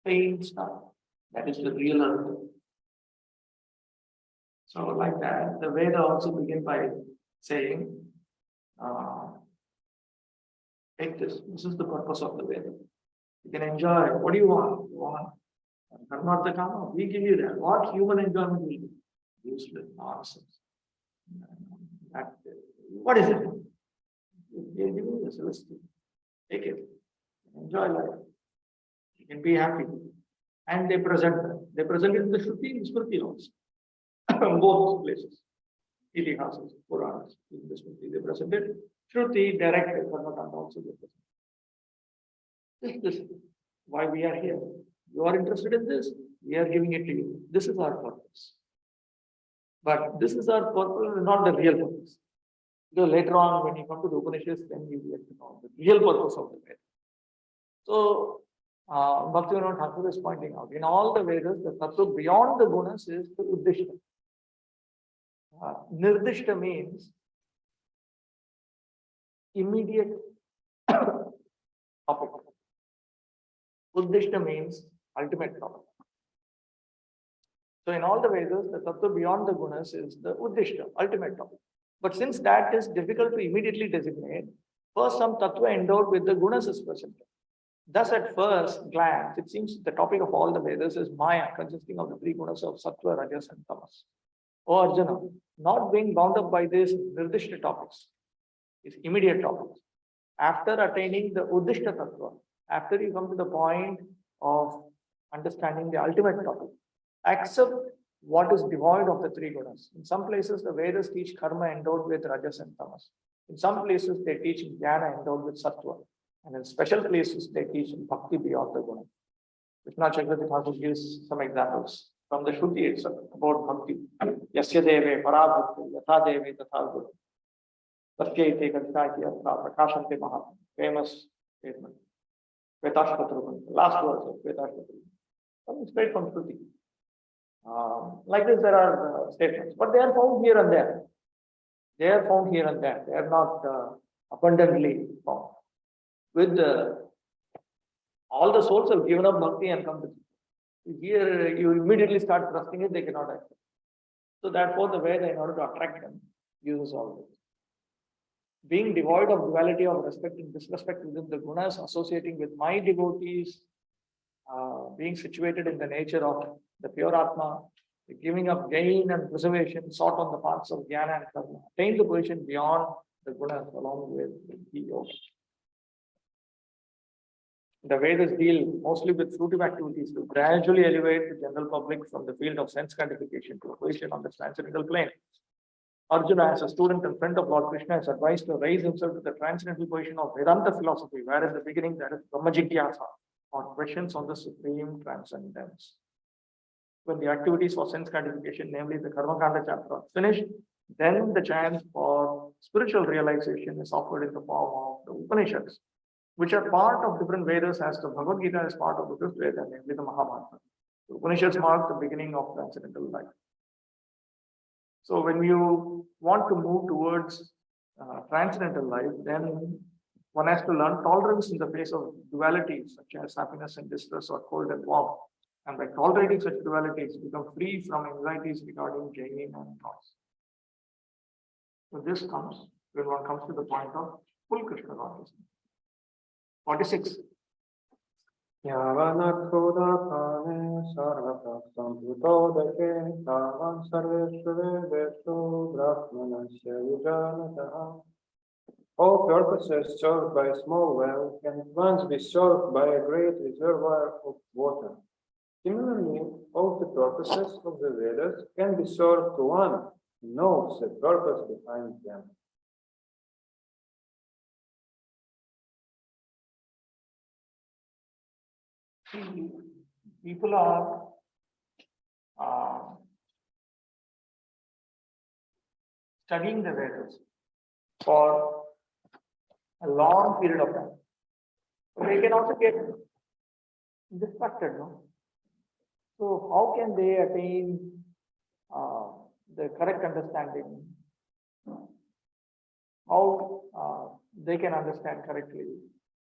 Faint star. That is the real Arundhati. So like that, the Veda also begin by saying, take this. This is the purpose of the Veda. You can enjoy. What do you want? You want Karmartha Kama? We give you that. What human enjoyment will be? Useless nonsense. What is it? They give you the celestial. Take it. Enjoy life. You can be happy. And they present that. They present it in the Shruti and Smriti also. Both places. Itihasas, Puranas, in the Smriti they presented. Shruti directed, Karmakanda also they presented. This is why we are here. You are interested in this, we are giving it to you. This is our purpose. But this is our purpose, not the real purpose. Because later on, when you come to the Upanishads, then you get to know the real purpose of the Veda. So, Bhaktivinoda Thakur is pointing out, in all the Vedas, the tattva beyond the gunas is the uddishta. Nirdishta means immediate topic. Uddishta means ultimate topic. So in all the Vedas, the tattva beyond the gunas is the uddishta, ultimate topic. But since that is difficult to immediately designate, first some tattva endowed with the gunas is presented. Thus, at first glance, it seems the topic of all the Vedas is Maya, consisting of the three gunas of Sattva, Rajas, and Tamas. O Arjuna, not being bound up by these nirdishta topics, these immediate topics. After attaining the Uddishta Tattva, after you come to the point of understanding the ultimate topic, accept what is devoid of the three gunas. In some places, the Vedas teach karma endowed with Rajas and Tamas. In some places, they teach jnana endowed with Sattva. And in special places, they teach bhakti beyond the guna. Vishnu Chakravarti Thakur gives some examples from the Shruti itself about bhakti. Yasya deve parabhakti yatha deve tatha guru. Tasyate kadhikaki atra prakashante maha. Famous statement. Vetashpatrupan. Last words of Vetashpatrupan. Coming straight from Shruti. Like this, there are statements, but they are found here and there. They are found here and there. They are not abundantly found. With all the souls have given up bhakti and come to here, you immediately start trusting it, they cannot accept. So therefore, the Veda, in order to attract them, uses all this. Being devoid of duality of respect and disrespect within the gunas, associating with my devotees, being situated in the nature of the pure Atma, giving up gain and preservation sought on the paths of jnana and karma, attain the position beyond the gunas along with the yoga. The Vedas deal mostly with fruitive activities to gradually elevate the general public from the field of sense gratification to a position on the transcendental plane. Arjuna, as a student and friend of Lord Krishna, is advised to raise himself to the transcendental position of Vedanta philosophy, where in the beginning there is Brahma Jigyasa, or questions on the supreme transcendence. When the activities for sense gratification, namely the Karma Kanda chapter, are finished, then the chance for spiritual realization is offered in the form of the Upanishads, which are part of different Vedas, as the Bhagavad Gita is part of the fifth Veda, namely the Mahabharata. The Upanishads mark the beginning of transcendental life. So when you want to move towards transcendental life, then one has to learn tolerance in the face of dualities, such as happiness and distress, or cold and warm. And by tolerating such dualities, become free from anxieties regarding gaining and loss. So this comes when one comes to the point of full Krishna consciousness. 46. Yavanakhodapane sarvapraktam bhutodake tavan sarveshu vedeshu brahmanasya vijanataha. All purposes served by a small well can at once be served by a great reservoir of water. Similarly, all the purposes of the Vedas can be served to one who knows the purpose behind them. People are studying the Vedas for a long period of time. They can also get distracted, no? So how can they attain the correct understanding? How they can understand correctly?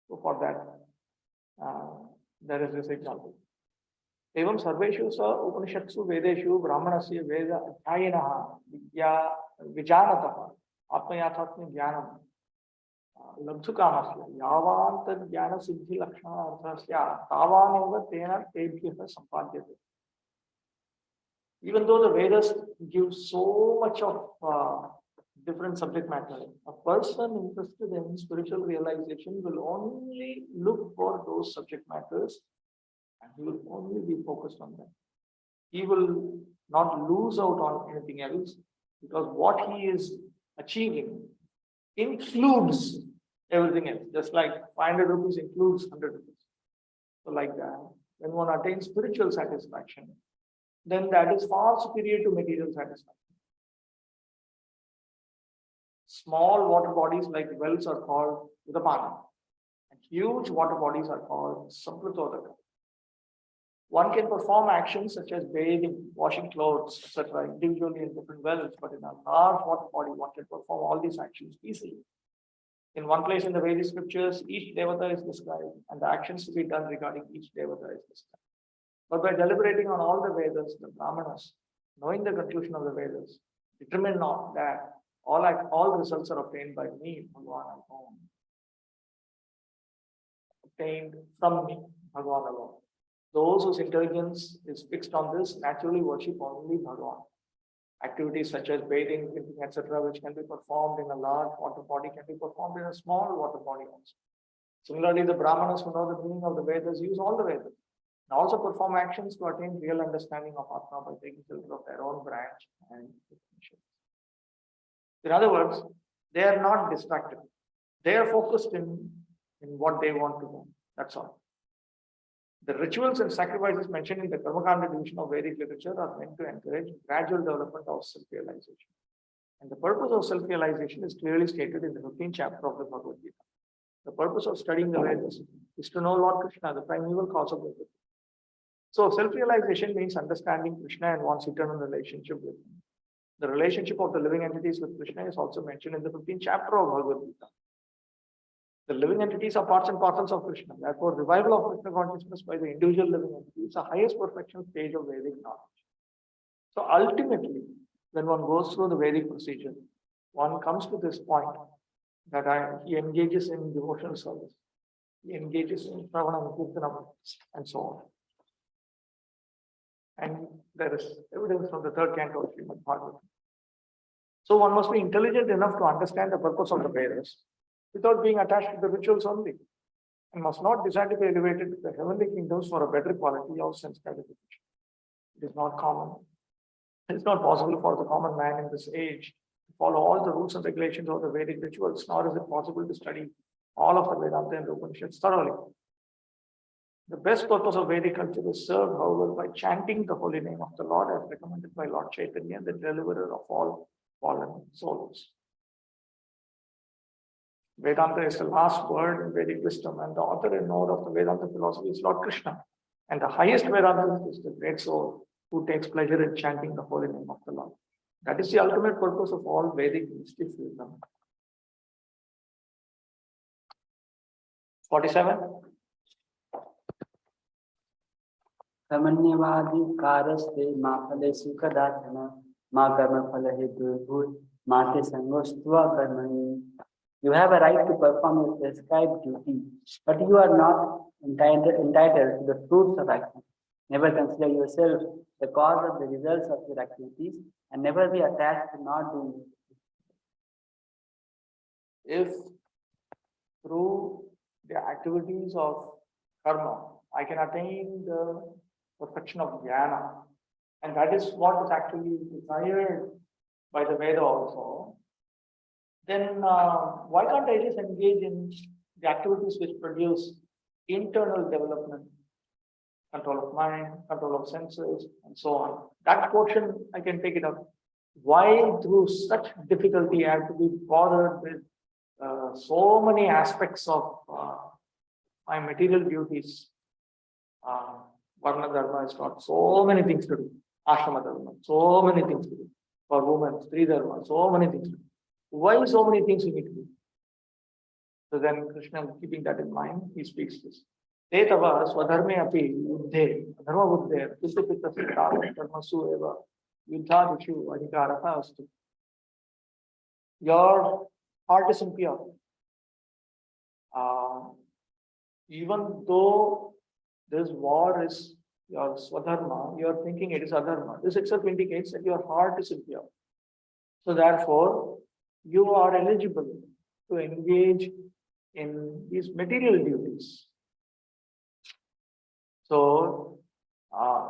So for that, there is this example. Evam sarveshu sa upanishatsu vedeshu brahmanasya veda adhyayanaha vidya vijanataha atmayathatma jnanam labdhukamasya yavanta jnana siddhi lakshana arthasya tavaneva tena tebhyah sampadhyate. Even though the Vedas give so much of different subject matter, a person interested in spiritual realization will only look for those subject matters, and he will only be focused on them. He will not lose out on anything else, because what he is achieving includes everything else. Just like 500 rupees includes 100 rupees. So like that, when one attains spiritual satisfaction, then that is far superior to material satisfaction. Small water bodies like wells are called Udapana, and huge water bodies are called Samprutodaka. One can perform actions such as bathing, washing clothes, etc., individually in different wells, but in a large water body, one can perform all these actions easily. In one place in the Vedic scriptures, each devata is described, and the actions to be done regarding each devata is described. But by deliberating on all the Vedas, the Brahmanas, knowing the conclusion of the Vedas, determine not that all results are obtained by me, Bhagavan alone. Obtained from me, Bhagavan alone. Those whose intelligence is fixed on this naturally worship only Bhagavan. Activities such as bathing, drinking, etc., which can be performed in a large water body, can be performed in a small water body also. Similarly, the Brahmanas who know the meaning of the Vedas use all the Vedas, and also perform actions to attain real understanding of Atma by taking shelter of their own branch and definition. In other words, they are not distracted. They are focused in what they want to do. That's all. The rituals and sacrifices mentioned in the Karmakanda division of Vedic literature are meant to encourage gradual development of self-realization. And the purpose of self-realization is clearly stated in the 15th chapter of the Bhagavad Gita. The purpose of studying the Vedas is to know Lord Krishna, the primeval cause of everything. So self-realization means understanding Krishna and one's eternal relationship with him. The relationship of the living entities with Krishna is also mentioned in the 15th chapter of Bhagavad Gita. The living entities are parts and parcels of Krishna. Therefore, revival of Krishna consciousness by the individual living entity is the highest perfection stage of Vedic knowledge. So ultimately, when one goes through the Vedic procedure, one comes to this point that he engages in devotional service. He engages in Shravanam, Kirtanam, and so on. And there is evidence from the third canto of Srimad Bhagavatam. So one must be intelligent enough to understand the purpose of the Vedas without being attached to the rituals only, and must not desire to be elevated to the heavenly kingdoms for a better quality of sense gratification. It is not common. It is not possible for the common man in this age follow all the rules and regulations of the Vedic rituals, nor is it possible to study all of the Vedanta and the Upanishads thoroughly. The best purpose of Vedic culture is served, however, by chanting the holy name of the Lord as recommended by Lord Chaitanya, the deliverer of all fallen souls. Vedanta is the last word in Vedic wisdom, and the author and node of the Vedanta philosophy is Lord Krishna. And the highest Vedanta is the great soul who takes pleasure in chanting the holy name of the Lord. That is the ultimate purpose of all Vedic mysticism. 47. कर्मण्यवादी कारस्ते मा फलेषु कदाचन मा कर्मफल हेतुर्भूत् मा ते संगोऽस्त्वा कर्मणि. You have a right to perform your prescribed duty, but you are not entitled to the fruits of action. Never consider yourself the cause of the results of your activities, and never be attached to not doing it. If through the activities of karma, I can attain the perfection of jnana, and that is what is actually desired by the Veda also, then why can't I just engage in the activities which produce internal development, control of mind, control of senses, and so on? That portion I can take it up. Why through such difficulty I have to be bothered with so many aspects of my material duties? Varna Dharma has got so many things to do. Ashrama Dharma, so many things to do. For women, Sri Dharma, so many things to do. Why so many things we need to do? So then Krishna, keeping that in mind, he speaks this. Te tava swadharme api uddhe, dharma buddhe, pitta pitta siddhara, dharmasu eva, yuddhadishu adhikaratha astu. Your heart is impure. Even though this war is your swadharma, you are thinking it is adharma. This itself indicates that your heart is impure. So therefore, you are eligible to engage in these material duties. So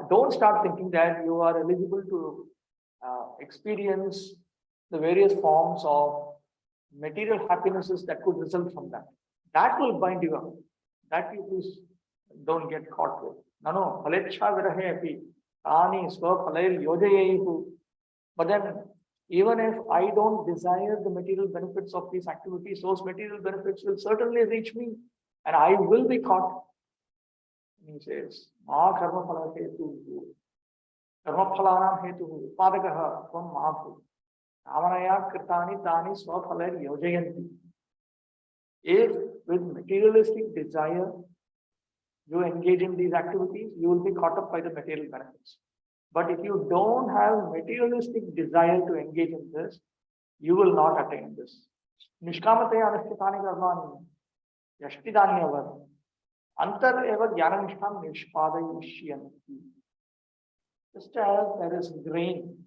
don't start thinking that you are eligible to experience the various forms of material happinesses that could result from that. That will bind you up. That you please don't get caught with. No, phalechha virahe api tani swa phalail yojayehu. But then, even if I don't desire the material benefits of these activities, those material benefits will certainly reach me, and I will be caught. He says, Ma karma phala hetu, karma phalanam hetu, padagaha tvam mahu, amanaya kritani tani swa phalail yojayanti. If with materialistic desire you engage in these activities, you will be caught up by the material benefits. But if you don't have materialistic desire to engage in this, you will not attain this. Nishkamataya anishchitani karmani yashtidanyavad antar eva jnananishtam nishpadayishyanti. Just as there is grain,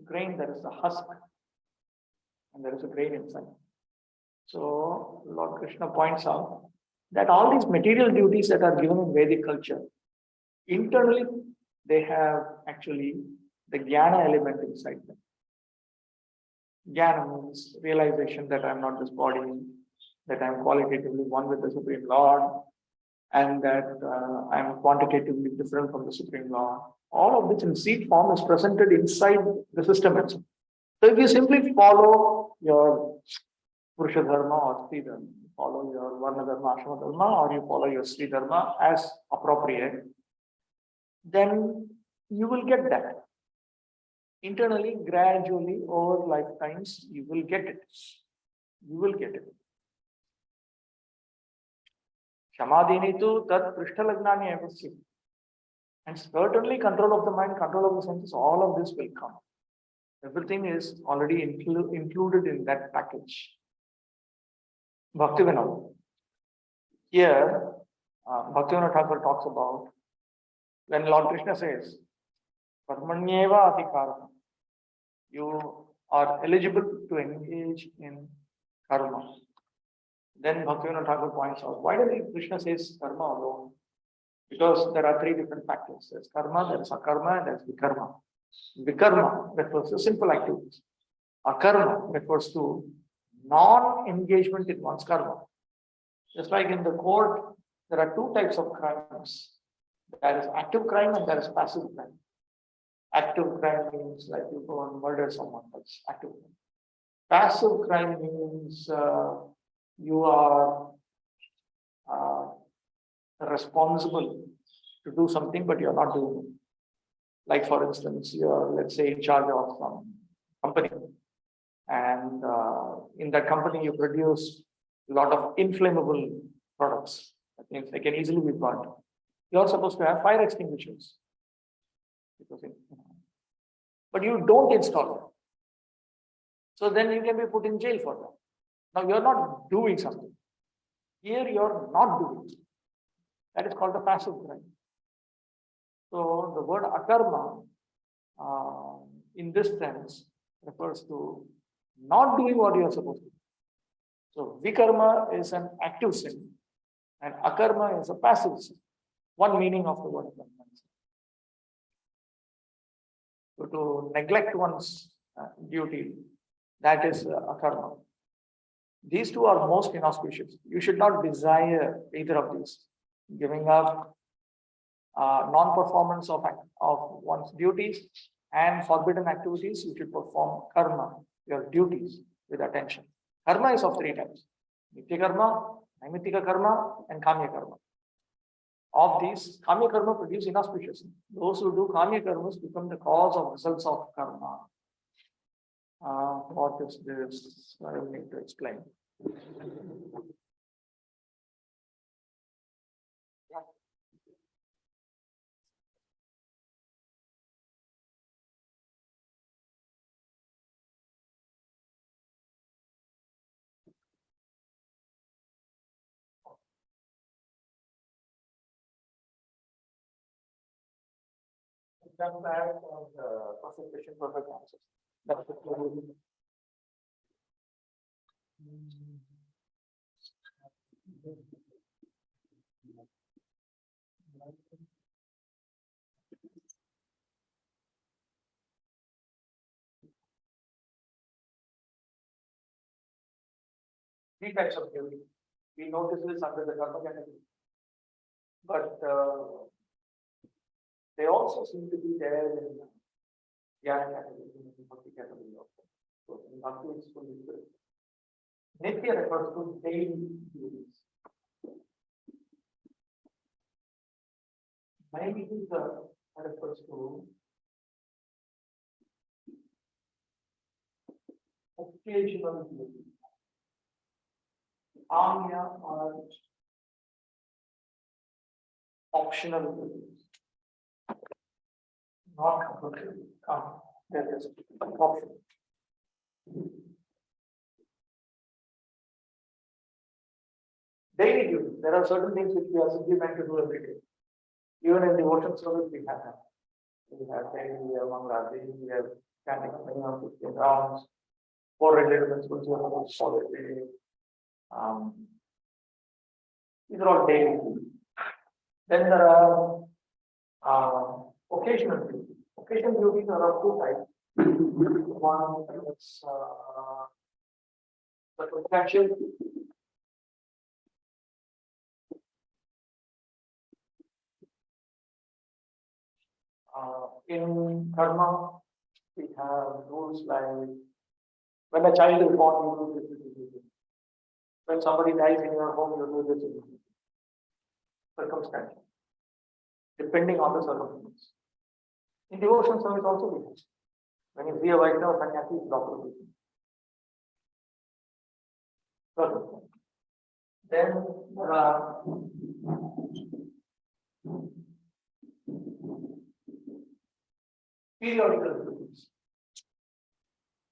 there is a husk, and there is a grain inside. So Lord Krishna points out that all these material duties that are given in Vedic culture, internally they have actually the jnana element inside them. Jnana means realization that I am not this body, that I am qualitatively one with the Supreme Lord, and that I am quantitatively different from the Supreme Lord. All of which in seed form is presented inside the system itself. So if you simply follow your Purusha Dharma or Sri Dharma, follow your Varna Dharma, Ashrama Dharma, or you follow your Sri Dharma as appropriate, then you will get that. Internally, gradually, over lifetimes, you will get it. You will get it. Shamadini tu tat prishthalagnani avasya. And certainly control of the mind, control of the senses, all of this will come. Everything is already included in that package. Bhaktivinoda. Here, Bhaktivinoda Thakur talks about when Lord Krishna says, Karmanyeva adhikaram, you are eligible to engage in karma. Then Bhaktivinoda Thakur points out, why does Krishna says karma alone? Because there are three different factors. There's karma, there's akarma, and there's vikarma. Vikarma refers to simple activities. Akarma refers to non-engagement in one's karma. Just like in the court, there are two types of crimes. There is active crime and there is passive crime. Active crime means like you go and murder someone, that's active crime. Passive crime means you are responsible to do something, but you're not doing it. Like for instance, you're, let's say, in charge of some company, and in that company you produce a lot of inflammable products. That means they can easily be burnt. You're supposed to have fire extinguishers, but you don't install them. So then you can be put in jail for that. Now you're not doing something. Here you're not doing it. That is called a passive crime. So the word akarma in this sense refers to not doing what you are supposed to do. So vikarma is an active sin and akarma is a passive sin. One meaning of the word akarma. So to neglect one's duty, that is akarma. These two are most inauspicious. You should not desire either of these. Giving up non-performance of one's duties and forbidden activities, you should perform karma, your duties, with attention. Karma is of three types: nitya karma, naimittika karma, and kamya karma. Of these, kamya karma produce inauspiciousness. Those who do kamya karmas become the cause of results of karma. What is this? I will need to explain. Jump back on the concentration perfect answers. That's the theory. Three types of theory. We notice this under the karma category, but they also seem to be there in Jnana category, in Bhakti category also. So in Bhakti it's fully good. Nitya refers to daily duties. Naimittika refers to occasional duties. Amya are optional duties. Not compulsory. That is an option. Daily duties. There are certain things which we are simply meant to do every day. Even in devotion service, we have that. We have daily, we have Mangalati, we have chanting many of 15 rounds, 4 related principles, we have about solid daily. These are all daily duties. Then there are occasional duties. Occasional duties are of two types. One is circumstantial. In karma, we have rules like when a child is born, you do this. When somebody dies in your home, you do this. Circumstantial, depending on the circumstance. In devotion service also we have. When you see a Vaishnava sannyasi, it's proper. Circumstantial. Then there are periodical duties.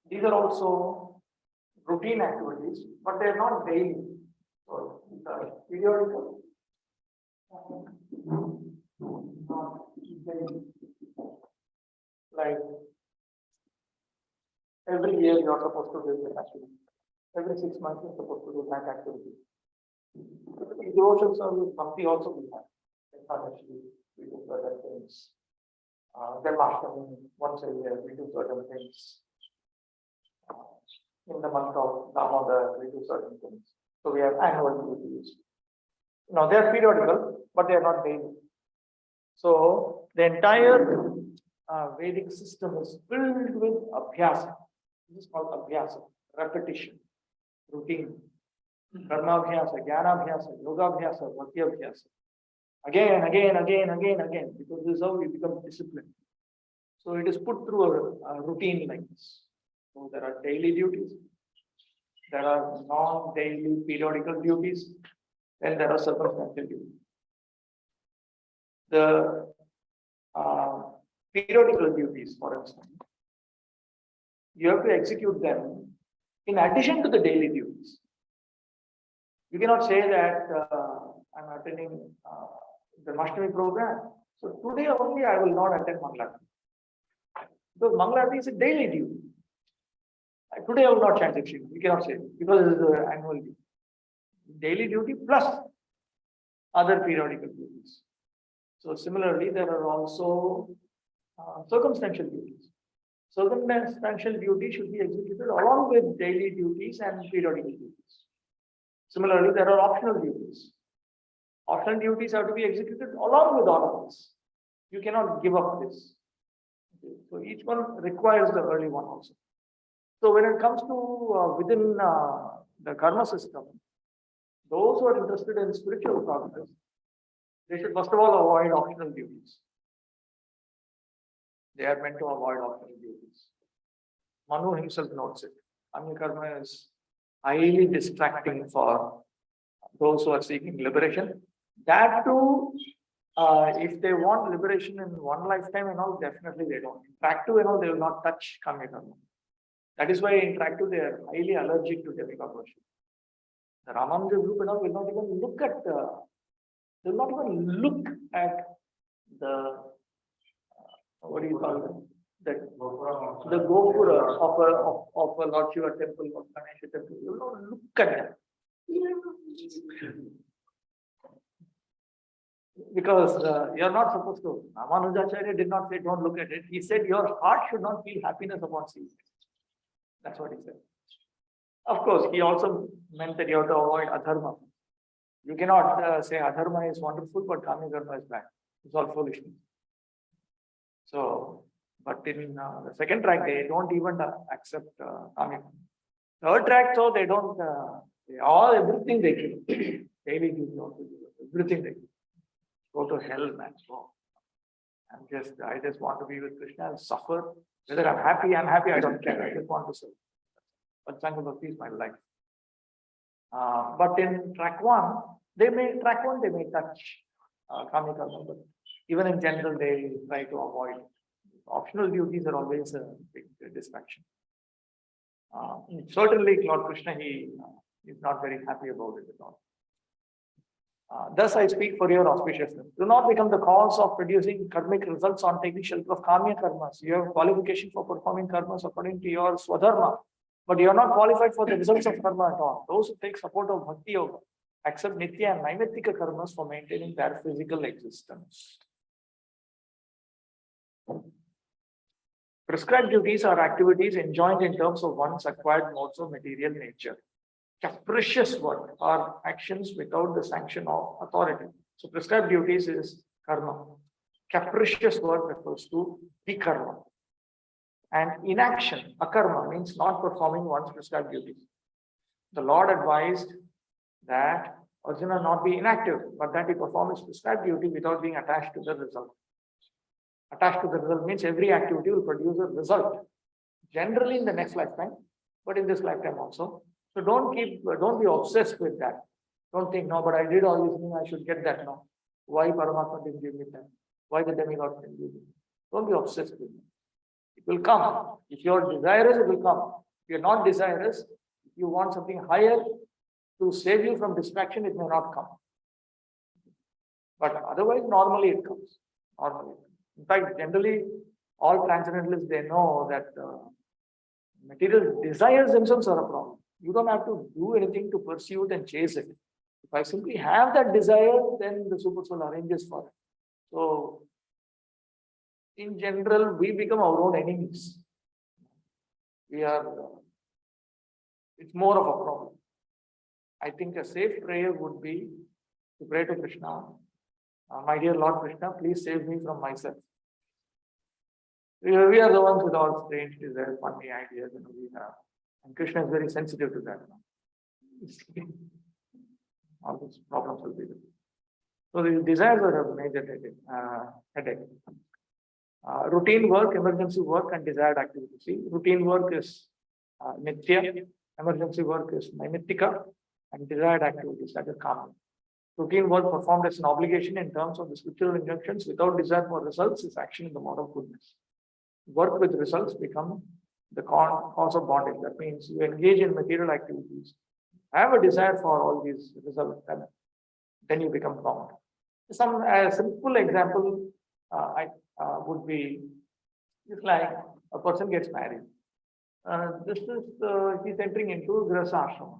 These are also routine activities, but they are not daily. So these are periodical. Not daily. Like every year you are supposed to do this activity. Every 6 months you are supposed to do that activity. In devotion service, bhakti also we have. Actually, we do certain things. Then after once a year, we do certain things. in the month of Damodar, we do certain things. So we have annual duties. Now they are periodical, but they are not daily. So the entire Vedic system is filled with abhyasa. This is called abhyasa, repetition, routine. Karma abhyasa, jnana abhyasa, yoga abhyasa, bhakti abhyasa. Again, because this is how we become disciplined. So it is put through a routine like this. So there are daily duties, there are non-daily periodical duties, then there are circumstantial duties. The periodical duties, for instance, you have to execute them in addition to the daily duties. You cannot say that I'm attending the Mashtami program. So today only I will not attend Mangalati. Because Mangalati is a daily duty. Today I will not chant Shiva. We cannot say because it is the annual duty. Daily duty plus other periodical duties. So similarly, there are also circumstantial duties. Circumstantial duty should be executed along with daily duties and periodical duties. Similarly, there are optional duties. Optional duties have to be executed along with all of this. You cannot give up this. Okay. So each one requires the early one also. So when it comes to within the karma system, those who are interested in spiritual progress, they should first of all avoid optional duties. They are meant to avoid optional duties. Manu himself notes it. Kamya karma is highly distracting for those who are seeking liberation. That too, if they want liberation in one lifetime and all, definitely they don't. In fact, too, they will not touch Kamya karma. That is why in fact, too, they are highly allergic to demigod worship. The Ramanuja group and all will not even look at they will not even look at the what do you call it? The Gopura of a Lord Shiva temple or Ganesha temple. You will not look at that. Because you are not supposed to. Ramanujacharya did not say don't look at it. He said your heart should not feel happiness upon seeing it. That's what he said. Of course, he also meant that you have to avoid adharma. You cannot say adharma is wonderful, but kamya karma is bad. It's all foolishness. So, but in the second track, they don't even accept kamya karma. Third track, so they don't. Everything they give. Daily duty also give everything they give. Go to hell, man. So, I just want to be with Krishna and suffer. Whether I'm happy, I don't care. I just want to serve. But Sangha Bhakti is my life. But in track one, they may touch kamya karma, but even in general, they try to avoid. Optional duties are always a big distraction. Certainly, Lord Krishna, he is not very happy about it at all. Thus, I speak for your auspiciousness. Do not become the cause of producing karmic results on taking shelter of kamya karmas. You have qualification for performing karmas according to your swadharma, but you are not qualified for the results of karma at all. Those who take support of bhakti yoga accept nitya and naimittika karmas for maintaining their physical existence. Prescribed duties are activities enjoined in terms of one's acquired modes of material nature. Capricious work are actions without the sanction of authority. So prescribed duties is karma. Capricious work refers to vikarma. And inaction, akarma, means not performing one's prescribed duties. The Lord advised that Arjuna not be inactive, but that he perform his prescribed duty without being attached to the result. Attached to the result means every activity will produce a result, generally in the next lifetime, but in this lifetime also. So don't be obsessed with that. Don't think, no, but I did all these things, I should get that now. Why Paramatma didn't give me that? Why the demigod didn't give me? Don't be obsessed with it. It will come. If you are desirous, it will come. If you are not desirous, if you want something higher to save you from distraction, it may not come. But otherwise, normally it comes. Normally. In fact, generally, all transcendentalists, they know that material desires themselves are a problem. You don't have to do anything to pursue it and chase it. If I simply have that desire, then the super soul arranges for it. So, in general, we become our own enemies. We are it's more of a problem. I think a safe prayer would be to pray to Krishna, my dear Lord Krishna, please save me from myself. We are the ones with all strange desires, funny ideas, and we have. And Krishna is very sensitive to that. All these problems will be there. So the desires are a major headache. Routine work, emergency work, and desired activity. See, routine work is nitya, emergency work is naimittika, and desired activities that are common. Routine work performed as an obligation in terms of the scriptural injunctions without desire for results is action in the mode of goodness. Work with results become the cause of bondage. That means you engage in material activities, have a desire for all these results, and then you become bound. Some simple example would be it's like a person gets married. This is he's entering into Grihastha Ashrama.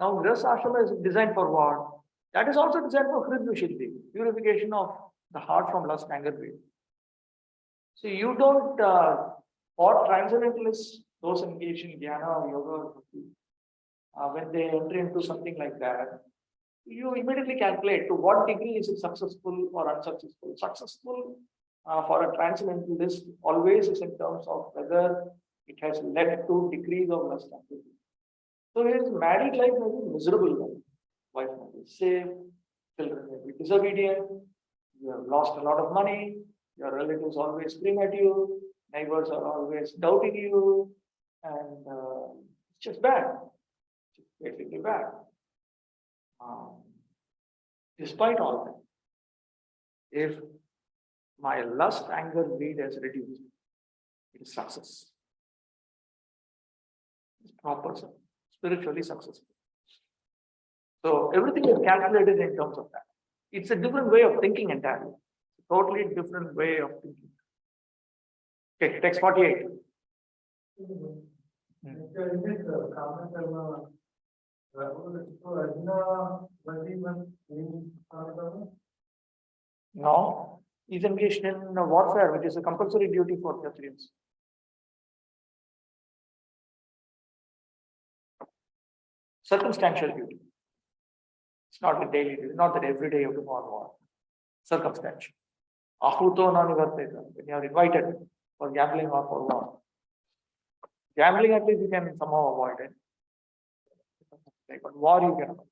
Now Grihastha Ashrama is designed for what? That is also designed for Hrid Vishuddhi, purification of the heart from lust, anger, greed. So you don't, for transcendentalists, those engaged in jnana or yoga or bhakti, when they enter into something like that, you immediately calculate to what degree is it successful or unsuccessful. Successful for a transcendentalist always is in terms of whether it has led to decrease of lust and greed. So his married life may be miserable. Wife may be sick, children may be disobedient, you have lost a lot of money, your relatives always scream at you, neighbors are always doubting you, and it's just bad. It's basically bad. Despite all that, if my lust, anger, greed has reduced, it is success. It's proper, spiritually successful. So everything is calculated in terms of that. It's a different way of thinking entirely. Totally different way of thinking. Okay, text 48. No, he's engaged in warfare, which is a compulsory duty for Kshatriyas. Circumstantial duty. It's not the daily duty, not that every day you have to go on war. Circumstantial. Ahuto nanivarteta, when you are invited for gambling or for war. Gambling, at least you can somehow avoid it. But war you cannot.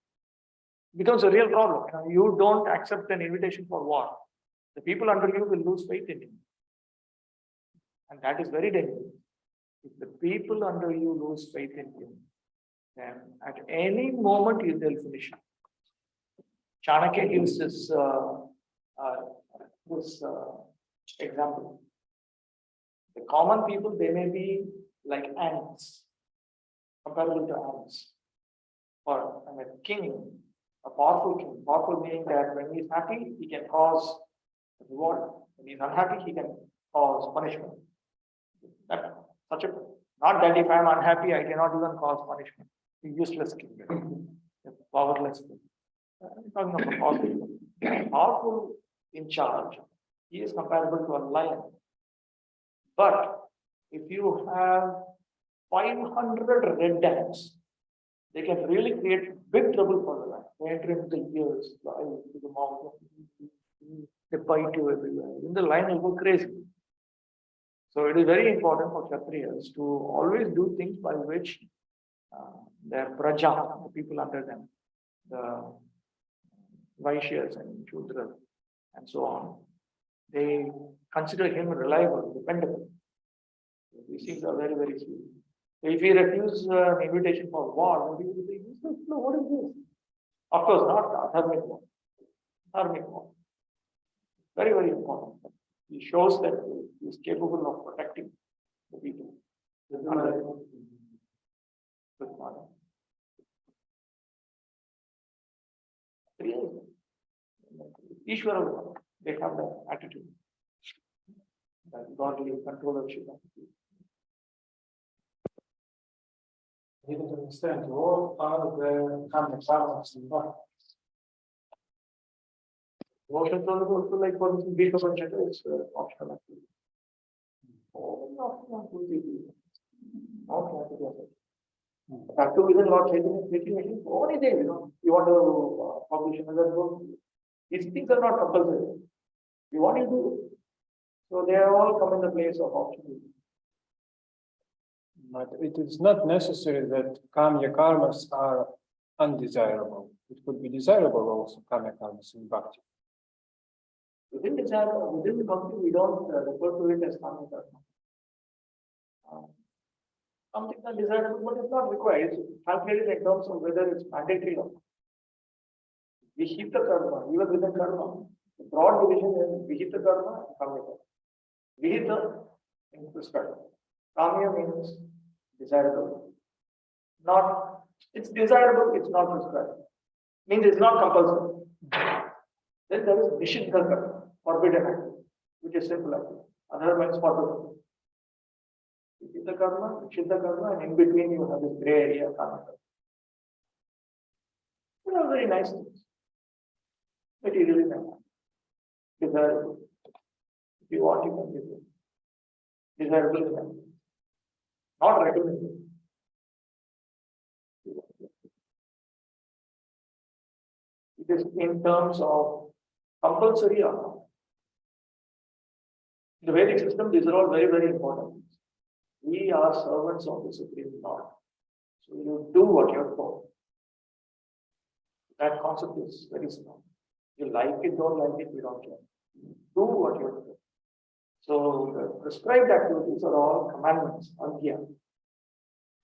It becomes a real problem. You don't accept an invitation for war. The people under you will lose faith in you. And that is very dangerous. If the people under you lose faith in you, then at any moment they'll finish. Chanakya gives this example. The common people, they may be like ants, comparable to ants. Or a king, a powerful king. Powerful meaning that when he is happy, he can cause reward. When he is unhappy, he can cause punishment. That such a not that if I am unhappy, I cannot even cause punishment. A useless king, a powerless king. I'm talking of a powerful, powerful in charge. He is comparable to a lion. But if you have 500 red ants, they can really create big trouble for the lion. They enter into the ears, the eyes, the mouth. They bite you everywhere. Then the lion will go crazy. So it is very important for Kshatriyas to always do things by which their praja, the people under them, the Vaishyas and Shudras, and so on, they consider him reliable, dependable. These things are very, very key. So if he refuses an invitation for war, what will say? No, what is this? Of course, not dharmic war. Dharmic war. Very, very important. He shows that he is capable of protecting the people. Good morning. Ishvara, they have that attitude. That godly controllership attitude. He doesn't understand all part of the common balance and not. Emotions are also like for this big of a gender is optional activity. Oh, not to be. Okay. That too isn't Lord Chaitanya making it. So many things, you want to publish another book. These things are not compulsory. You want to do it. So they all come in the place of option. But it is not necessary that kamya karmas are undesirable. It could be desirable also, kamya karmas in bhakti. Within the company, we don't refer to it as karma karma. Something that desirable, but it's not required. It's calculated in terms of whether it's mandatory or not. Vihita karma, even within karma, the broad division is vihita karma and kamya karma. Vihita means prescribed. Kamya means desirable. Not, it's desirable, it's not prescribed. Means it's not compulsory. Then there is nishiddha karma, forbidden act, which is simple act. Another means forbidden. Vihita karma, nishiddha karma, and in between you have this gray area, kamya karma. They are very nice things. Materially nice. Desirable. If you want, you can give it. Desirable is nice. Not recommended. It is in terms of compulsory or not. In the Vedic system, these are all very, very important. We are servants of the Supreme Lord. So you do what you're told. That concept is very strong. You like it, don't like it, we don't care. Do what you're told. So the prescribed activities are all commandments, agya.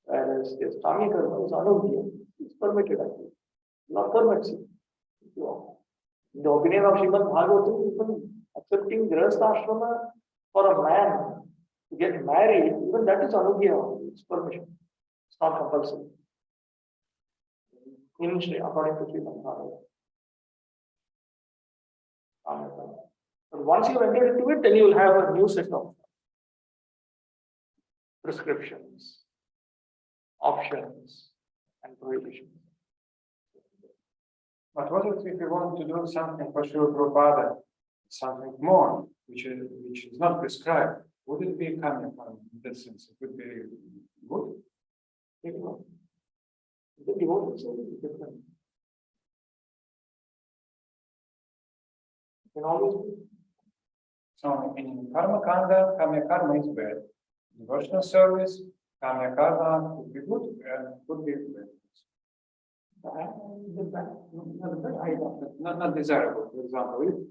Whereas this kami karma is anugya, it's permitted activity. Not permits it. In the opinion of Srimad Bhagavatam, even accepting Grihastha ashrama for a man to get married, even that is anugya, it's permission. It's not compulsory. Initially, according to Srimad Bhagavatam. But once you enter into it, then you will have a new set of prescriptions, options, and prohibitions. But what if we want to do something for Srila Prabhupada, something more, which is not prescribed? Would it be kamya karma in that sense? It would be good. The devotees are different. You can always be. So in karma kanda, kamya karma is bad. Devotional service, kamya karma could be good and could be bad. Not desirable. For example,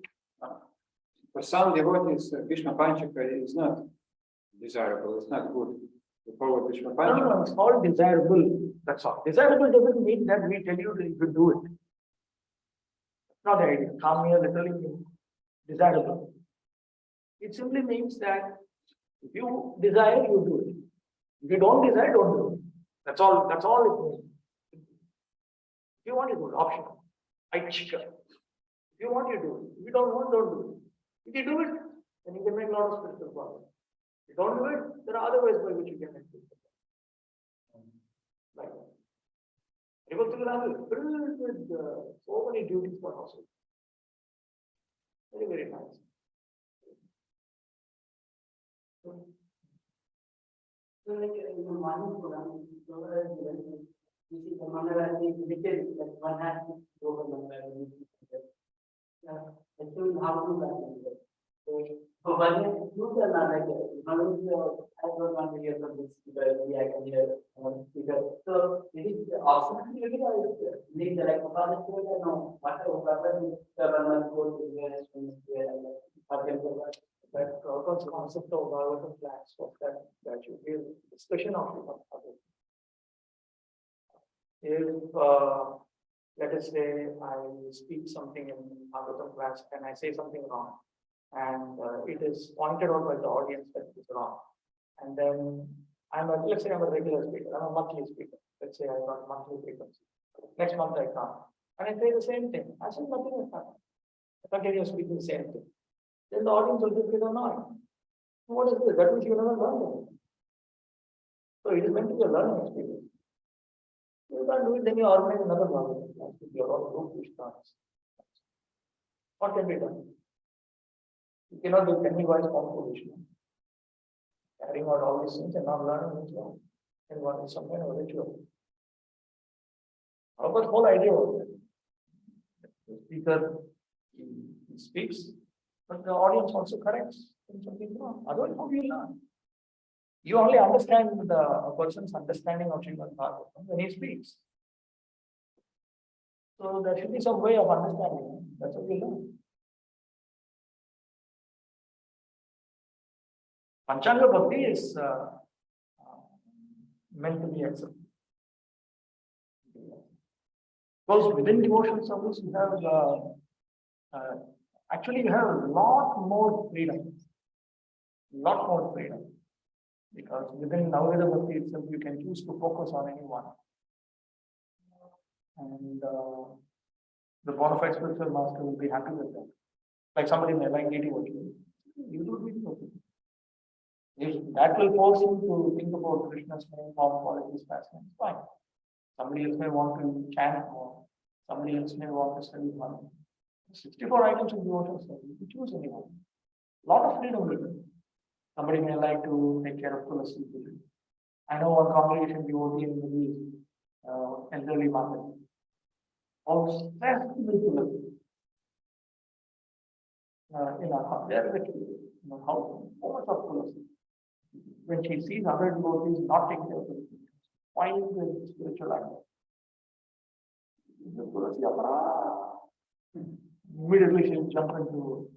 for some devotees, Vishnu Panchaka is not desirable. It's not good to follow Vishnu Panchaka. No, it's all desirable. That's all. Desirable doesn't mean that we tell you that you should do it. That's not the idea. Kamya literally means desirable. It simply means that if you desire, you do it. If you don't desire, don't do it. That's all it means. If you want, you do it. Optional. Aichika. If you want, you do it. If you don't want, don't do it. If you do it, then you can make a lot of spiritual progress. If you don't do it, there are other ways by which you can make spiritual progress. Like Rivatulal is filled with so many duties for household. Very, very nice. So like in the morning program, you see the mandala is limited, like one has to go for mandala. Actually, how to do that? So when you do that, like, I don't want to hear from this speaker, maybe I can hear one speaker. So it is optional, maybe I need like a father to know what is the go to where But Prabhupada's concept of Bhagavatam class was that you give discussion of it. If let us say I speak something in Bhagavatam class and I say something wrong, and it is pointed out by the audience that it is wrong, and then let's say I'm a regular speaker, I'm a monthly speaker. Let's say I got monthly frequency. Next month I come and I say the same thing. I said nothing has happened. I continue speaking the same thing. Then the audience will just get annoyed. What is this? That means you never learned anything. So it is meant to be a learning experience. If you can't do it, then you organize another Bhagavatam class with your own group which starts. What can be done? You cannot do penny-wise composition. Carrying out all these things and not learning it well. And what is some kind of ritual. But the whole idea was that the speaker he speaks, but the audience also corrects something wrong. Otherwise, how do you learn? You only understand a person's understanding of Srimad Bhagavatam when he speaks. So there should be some way of understanding. That's what we learn. Panchanga Bhakti is meant to be accepted. Because within devotional service, you have actually you have a lot more freedom. Lot more freedom. Because within Navada Bhakti itself, you can choose to focus on anyone. And the bona fide spiritual master will be happy with that. Like somebody may like Giti Vachu. You do Giti Vachu. If that will force him to think about Krishna's name, form, qualities, pastimes, fine. Somebody else may want to chant more. Somebody else may want to study more. 64 items of devotional service. You choose anyone. Lot of freedom with it. Somebody may like to take care of Tulasi. I know one congregation devotee in the elderly market. All stressed with Tulasi. In our house, there is a house, so much of Tulasi. When she sees other devotees not taking care of it, why is the spiritual life? Immediately she'll jump into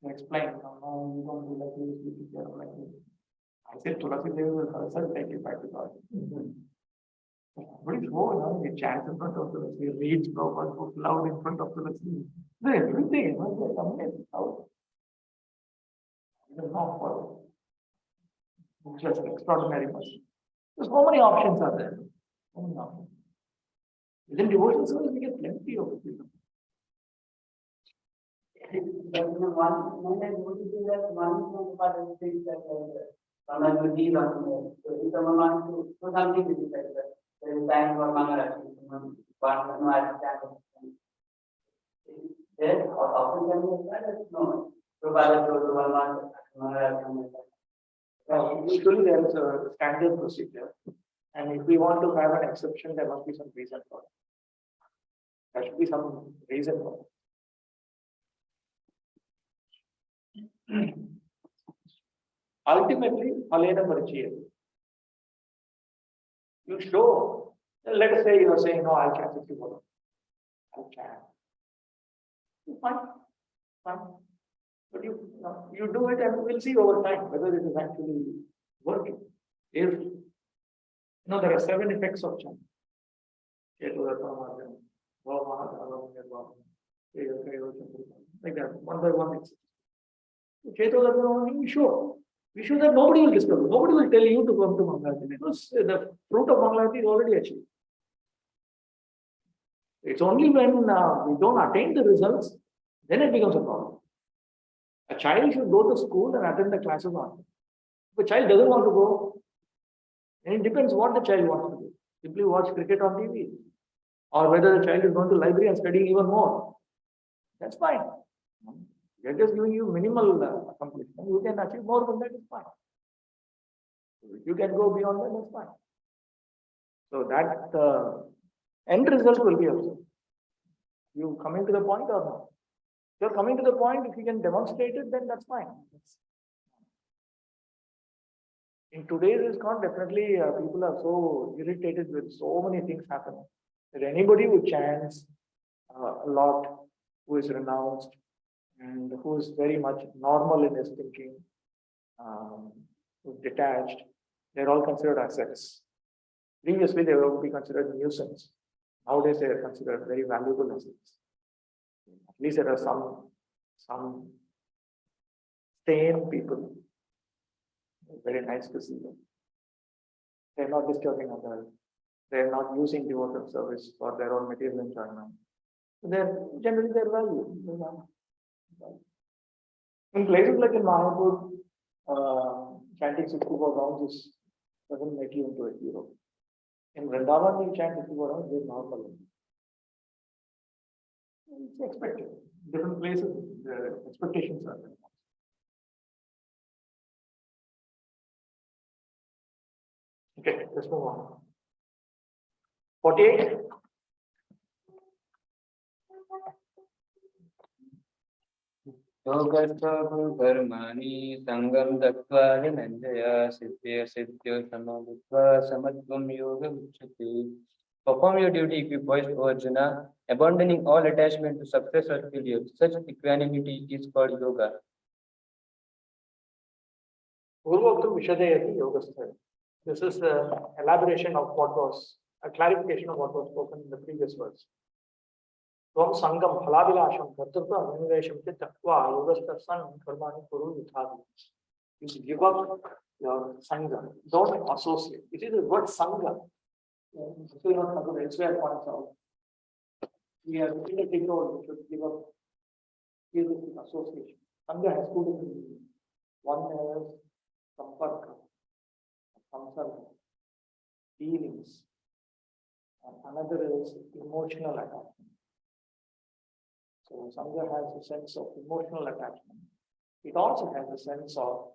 explain. No, you don't do like this, you take care of like this. I said Tulasi Devi will herself take it back to God. But it's more, he chants in front of Tulasi, he reads Prabhupada books loud in front of Tulasi. Everything, it's amazing. How? It is not for just extraordinary person. There's so many options are there. So many options. Within devotional service, we get plenty of freedom. One part of the things that sometimes we need on there. So if someone wants to do something with it, there is time for Mangalati. Someone wants to know there, often can be that no. So by the one month, Mangalati. Usually there is a standard procedure, and if we want to have an exception, there must be some reason for it. There should be some reason for it. Ultimately, Halena Parichaya. You show, let us say you are saying, no, I'll chant 50 Bolo. I'll chant. Fine, fine. But you do it and we'll see over time whether it is actually working. If there are 7 effects of chant. Like that, one by one. We show that nobody will disturb. Nobody will tell you to come to Mangalati because the fruit of Mangalati is already achieved. It's only when we don't attain the results, then it becomes a problem. A child should go to school and attend the classes on. If a child doesn't want to go, and it depends what the child wants to do. Simply watch cricket on TV. Or whether the child is going to library and studying even more. That's fine. They're just giving you minimal accomplishment. You can achieve more than that, it's fine. You can go beyond that, that's fine. So that end result will be observed. You coming to the point or not? If you're coming to the point, if you can demonstrate it, then that's fine. In today's ISKCON, definitely people are so irritated with so many things happening that anybody who chants a lot, who is renounced, and who is very much normal in his thinking, who's detached, they're all considered assets. Previously, they would be considered nuisance. Nowadays, they are considered very valuable assets. At least there are some sane people. Very nice to see them. They're not disturbing others. They're not using devotional service for their own material enjoyment. They're generally their value. In places like in Mayapur, chanting 64 rounds doesn't make you into a hero. In Vrindavan, you chant 64 rounds, they're normal. It's expected. Different places, the expectations are different. Okay, let's move on. 48. कर्माणि संगम दत्वा धनंजय सिद्धि सिद्ध्यो समबुद्ध्वा समत्वं योगम् उच्यते. Perform your duty equipoised, O Arjuna, abandoning all attachment to success or failure. Such equanimity is called yoga. Purvoktam Vishadayati Yogasthaya. This is an elaboration of what was, a clarification of what was spoken in the previous verse. Tvam Sangam Phalavilasham Kartritva Anivesham Tatva Yogasthasam Karmani Kuru Yithadi. You give up your Sangha. Don't associate. It is the word Sangha. Still not Nagura, elsewhere points out. We are repeatedly told we should give up association. Sangha has two different meanings. One is Samparka, samsarga, feelings, and another is emotional attachment. So Sangha has a sense of emotional attachment. It also has a sense of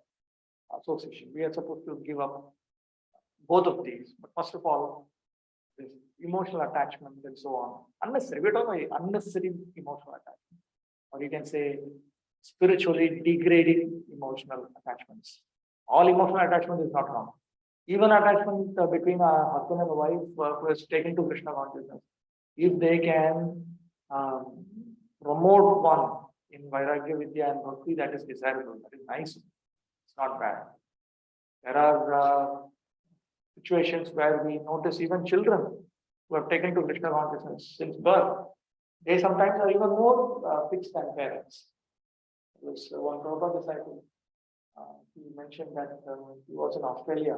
association. We are supposed to give up both of these, but first of all, this emotional attachment and so on. Unnecessary. We don't know unnecessary emotional attachment. Or you can say spiritually degrading emotional attachments. All emotional attachment is not wrong. Even attachment between a husband and a wife who is taken to Krishna consciousness, if they can promote one in Vairagya Vidya and Bhakti, that is desirable, that is nice, it's not bad. There are situations where we notice even children who have taken to Krishna consciousness since birth, they sometimes are even more fixed than parents. There was one Prabhupada disciple, he mentioned that he was in Australia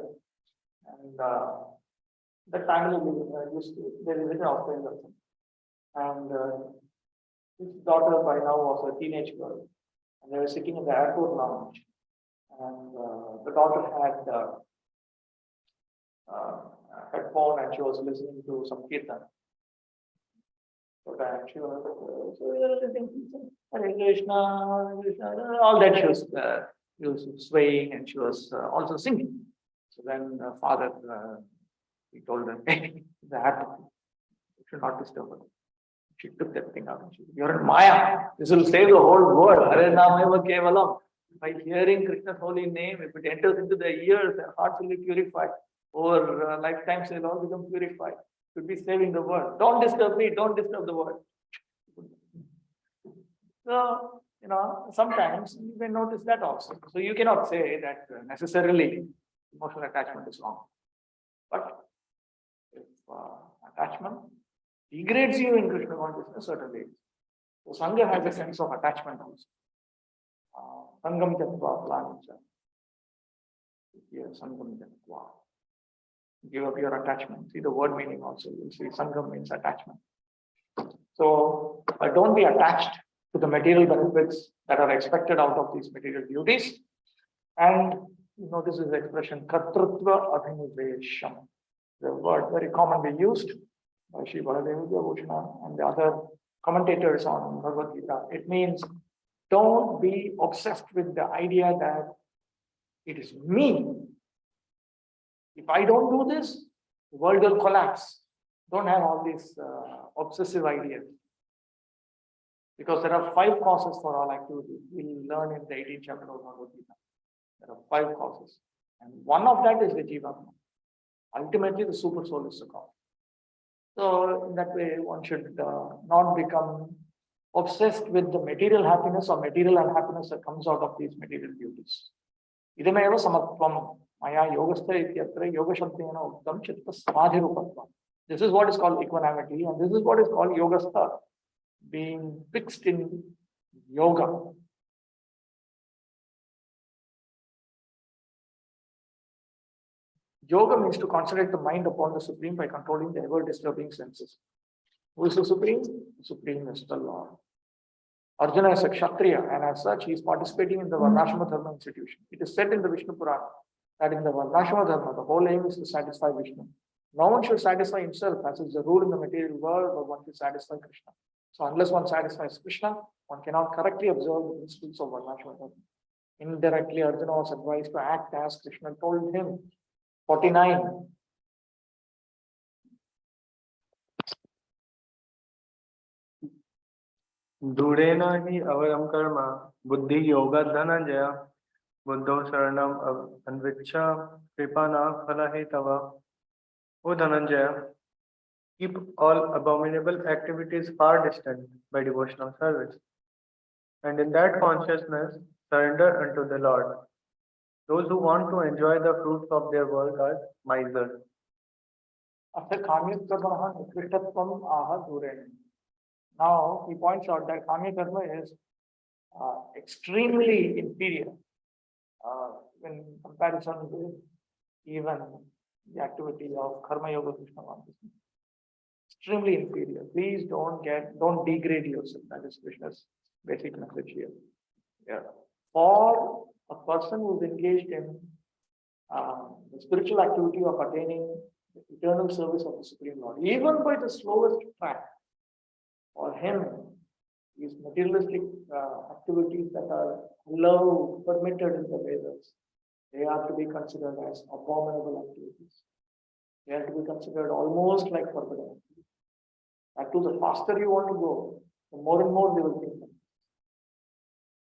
and the family they lived in Australia. And his daughter by now was a teenage girl and they were sitting in the airport lounge and the daughter had headphone and she was listening to some kirtan. So that she was listening to Hare Krishna, Krishna, all that she was swaying and she was also singing. So then father, he told her, hey, the apple, you should not disturb her. She took that thing out and she said, you're in Maya. This will save the whole world. Hare Nameva Kevalam. By hearing Krishna's holy name, if it enters into the ears, their hearts will be purified. Over lifetimes, they'll all become purified. Should be saving the world. Don't disturb me, don't disturb the world. So, sometimes you may notice that also. So you cannot say that necessarily emotional attachment is wrong. But if attachment degrades you in Krishna consciousness, certainly. So Sangha has a sense of attachment also. Sangam Tatva Planicha. Sangam Tatva. Give up your attachment. See the word meaning also. You'll see Sangam means attachment. So don't be attached to the material benefits that are expected out of these material duties. And this is the expression Kartrutva Adhinivesham. The word very commonly used by Sri Baladev Bhushan and the other commentators on Bhagavad Gita. It means don't be obsessed with the idea that it is me. If I don't do this, the world will collapse. Don't have all these obsessive ideas. Because there are 5 causes for all activity. We'll learn in the 18th chapter of Bhagavad Gita. There are 5 causes. And one of that is the Jivatma. Ultimately, the super soul is the cause. So, in that way, one should not become obsessed with the material happiness or material unhappiness that comes out of these material duties. Idameva samatvam maya yogastha ityatra yoga shabdena uttam chitta samadhirupatvam. This is what is called equanimity and this is what is called yogastha, being fixed in yoga. Yoga means to concentrate the mind upon the Supreme by controlling the ever-disturbing senses. Who is the Supreme? The Supreme is the Lord. Arjuna is a Kshatriya and as such he is participating in the Varnashama Dharma institution. It is said in the Vishnu Purana that in the Varnashama Dharma the whole aim is to satisfy Vishnu. No one should satisfy himself as is the rule in the material world, but one should satisfy Krishna. So unless one satisfies Krishna, one cannot correctly observe the principles of Varnashama Dharma. Indirectly, Arjuna was advised to act as Krishna told him. 49. दूरेण हि अवयम कर्म बुद्धि योग धनंजय बुद्धो शरणम अन्विच्छ कृपा न फल हेतव. O Dhananjaya, keep all abominable activities far distant by devotional service, and in that consciousness surrender unto the Lord. Those who want to enjoy the fruits of their work are misers. अथ काम्य कर्मणः निकृष्टत्वम् आह दूरेण. Now he points out that Kamya Karma is extremely inferior in comparison with even the activity of Karma Yoga Krishna consciousness. Extremely inferior. Please don't degrade yourself. That is Krishna's basic message here. Yeah. For a person who is engaged in the spiritual activity of attaining the eternal service of the Supreme Lord, even by the slowest track, for him, these materialistic activities that are allowed, permitted in the Vedas, they are to be considered as abominable activities. They are to be considered almost like forbidden activities. And to the faster you want to go, the more and more they will think.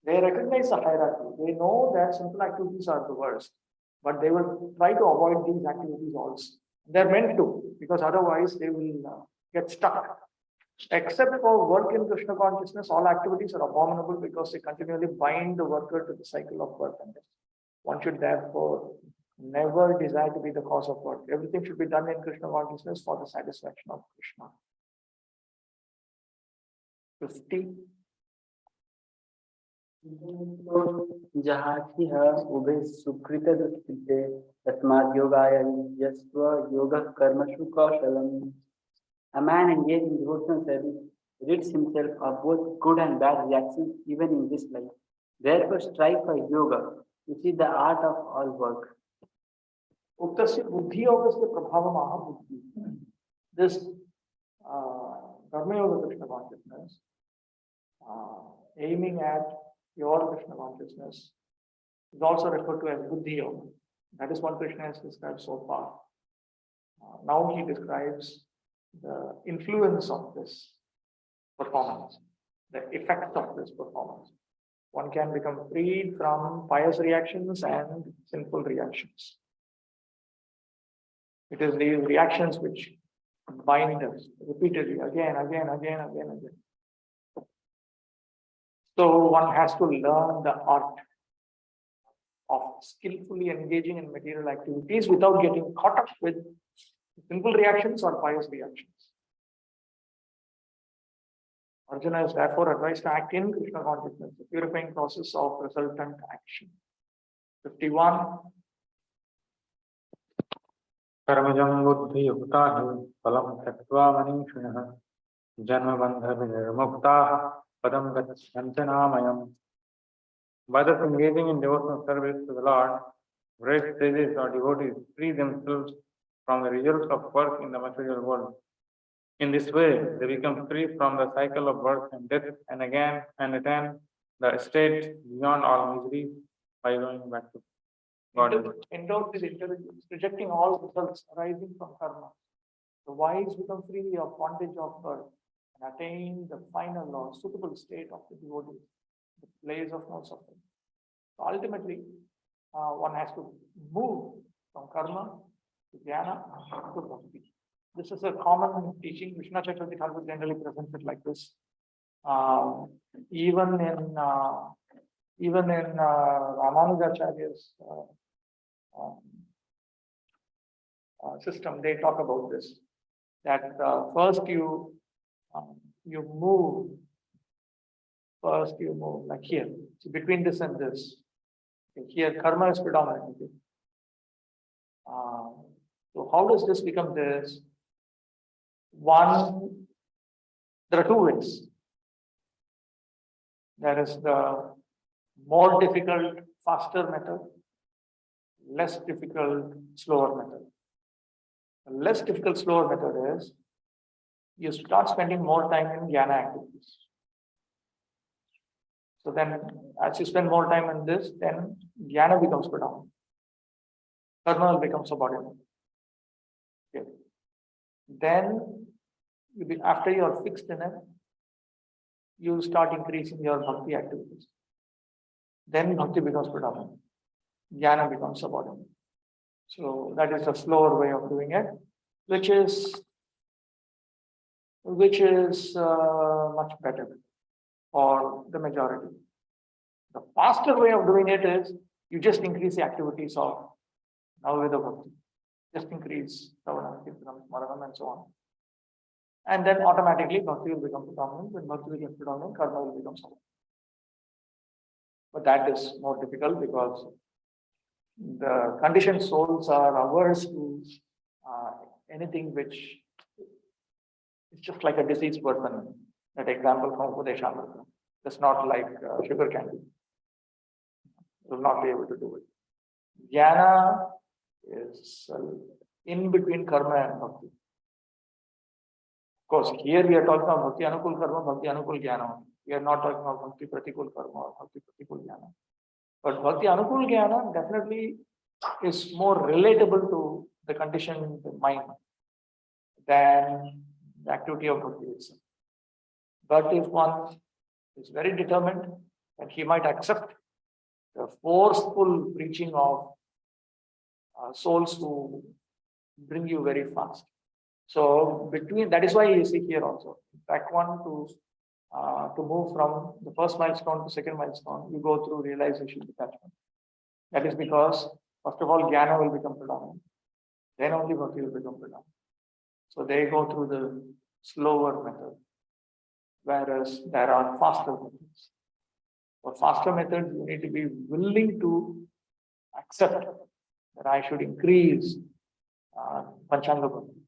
They recognize the hierarchy. They know that simple activities are the worst, but they will try to avoid these activities also. They're meant to, because otherwise they will get stuck. Except for work in Krishna consciousness, all activities are abominable because they continually bind the worker to the cycle of birth and death. One should therefore never desire to be the cause of birth. Everything should be done in Krishna consciousness for the satisfaction of Krishna. 50. जहाति उभे सुकृत दुष्कृते तस्माद् योगाय यस्व योगः कर्मसु कौशलम्. A man engaged in devotional service rids himself of both good and bad reactions even in this life. Therefore strive for yoga, which is the art of all work. Uktasya buddhi yogasya prabhavamaha buddhi. This Dharma Yoga Krishna consciousness, aiming at pure Krishna consciousness, is also referred to as buddhi yoga. That is what Krishna has described so far. Now he describes the influence of this performance, the effect of this performance. One can become freed from pious reactions and sinful reactions. It is these reactions which bind us repeatedly, again. So one has to learn the art of skillfully engaging in material activities without getting caught up with simple reactions or pious reactions. Arjuna is therefore advised to act in Krishna consciousness, the purifying process of resultant action. 51. कर्मजं बुद्धि युक्ता हि फलं त्यक्त्वा मनीषिणः जन्मबन्ध विनिर्मुक्ताः पदं गच्छन्ति नामयम्. By thus engaging in devotional service to the Lord, great sages or devotees free themselves from the results of work in the material world. In this way, they become free from the cycle of birth and death and again and attain the state beyond all misery by going back to God. Endowed with intelligence, rejecting all results arising from karma. The wise become free of bondage of birth and attain the final or suitable state of the devotee, the place of no suffering. So ultimately, one has to move from karma to jnana to bhakti. This is a common teaching. Vishnu Chakravarti Thakur generally presents it like this. Even in Ramanujacharya's system, they talk about this. That first you move. First you move like here. So between this and this, here karma is predominant. So how does this become this? One, there are two ways. There is the more difficult, faster method, less difficult, slower method. The less difficult, slower method is you start spending more time in jnana activities. So then, as you spend more time in this, then jnana becomes predominant. Karma will become subordinate. Okay. Then, after you are fixed in it, you start increasing your bhakti activities. Then bhakti becomes predominant. Jnana becomes subordinate. So that is a slower way of doing it, which is much better for the majority. The faster way of doing it is you just increase the activities of Navavida Bhakti. Just increase Ravana, Kirtanam, Smaranam, and so on. And then automatically Bhakti will become predominant. When Bhakti becomes predominant, Karma will become subordinate. But that is more difficult because the conditioned souls are averse to anything which is just like a diseased person. That example from Udeshamrita. It's not like sugar candy. Will not be able to do it. Jnana is in between karma and bhakti. Of course, here we are talking about bhakti anukul karma, bhakti anukul jnana. We are not talking about bhakti pratikul karma or bhakti pratikul jnana. But bhakti anukul jnana definitely is more relatable to the conditioned mind than the activity of bhakti itself. But if one is very determined, and he might accept the forceful preaching of souls to bring you very fast. So between that is why you see here also. Track 1 to move from the first milestone to second milestone, you go through realization detachment. That is because first of all, jnana will become predominant. Then only bhakti will become predominant. So they go through the slower method, whereas there are faster methods. For faster methods, you need to be willing to accept that I should increase Panchanga Bhakti.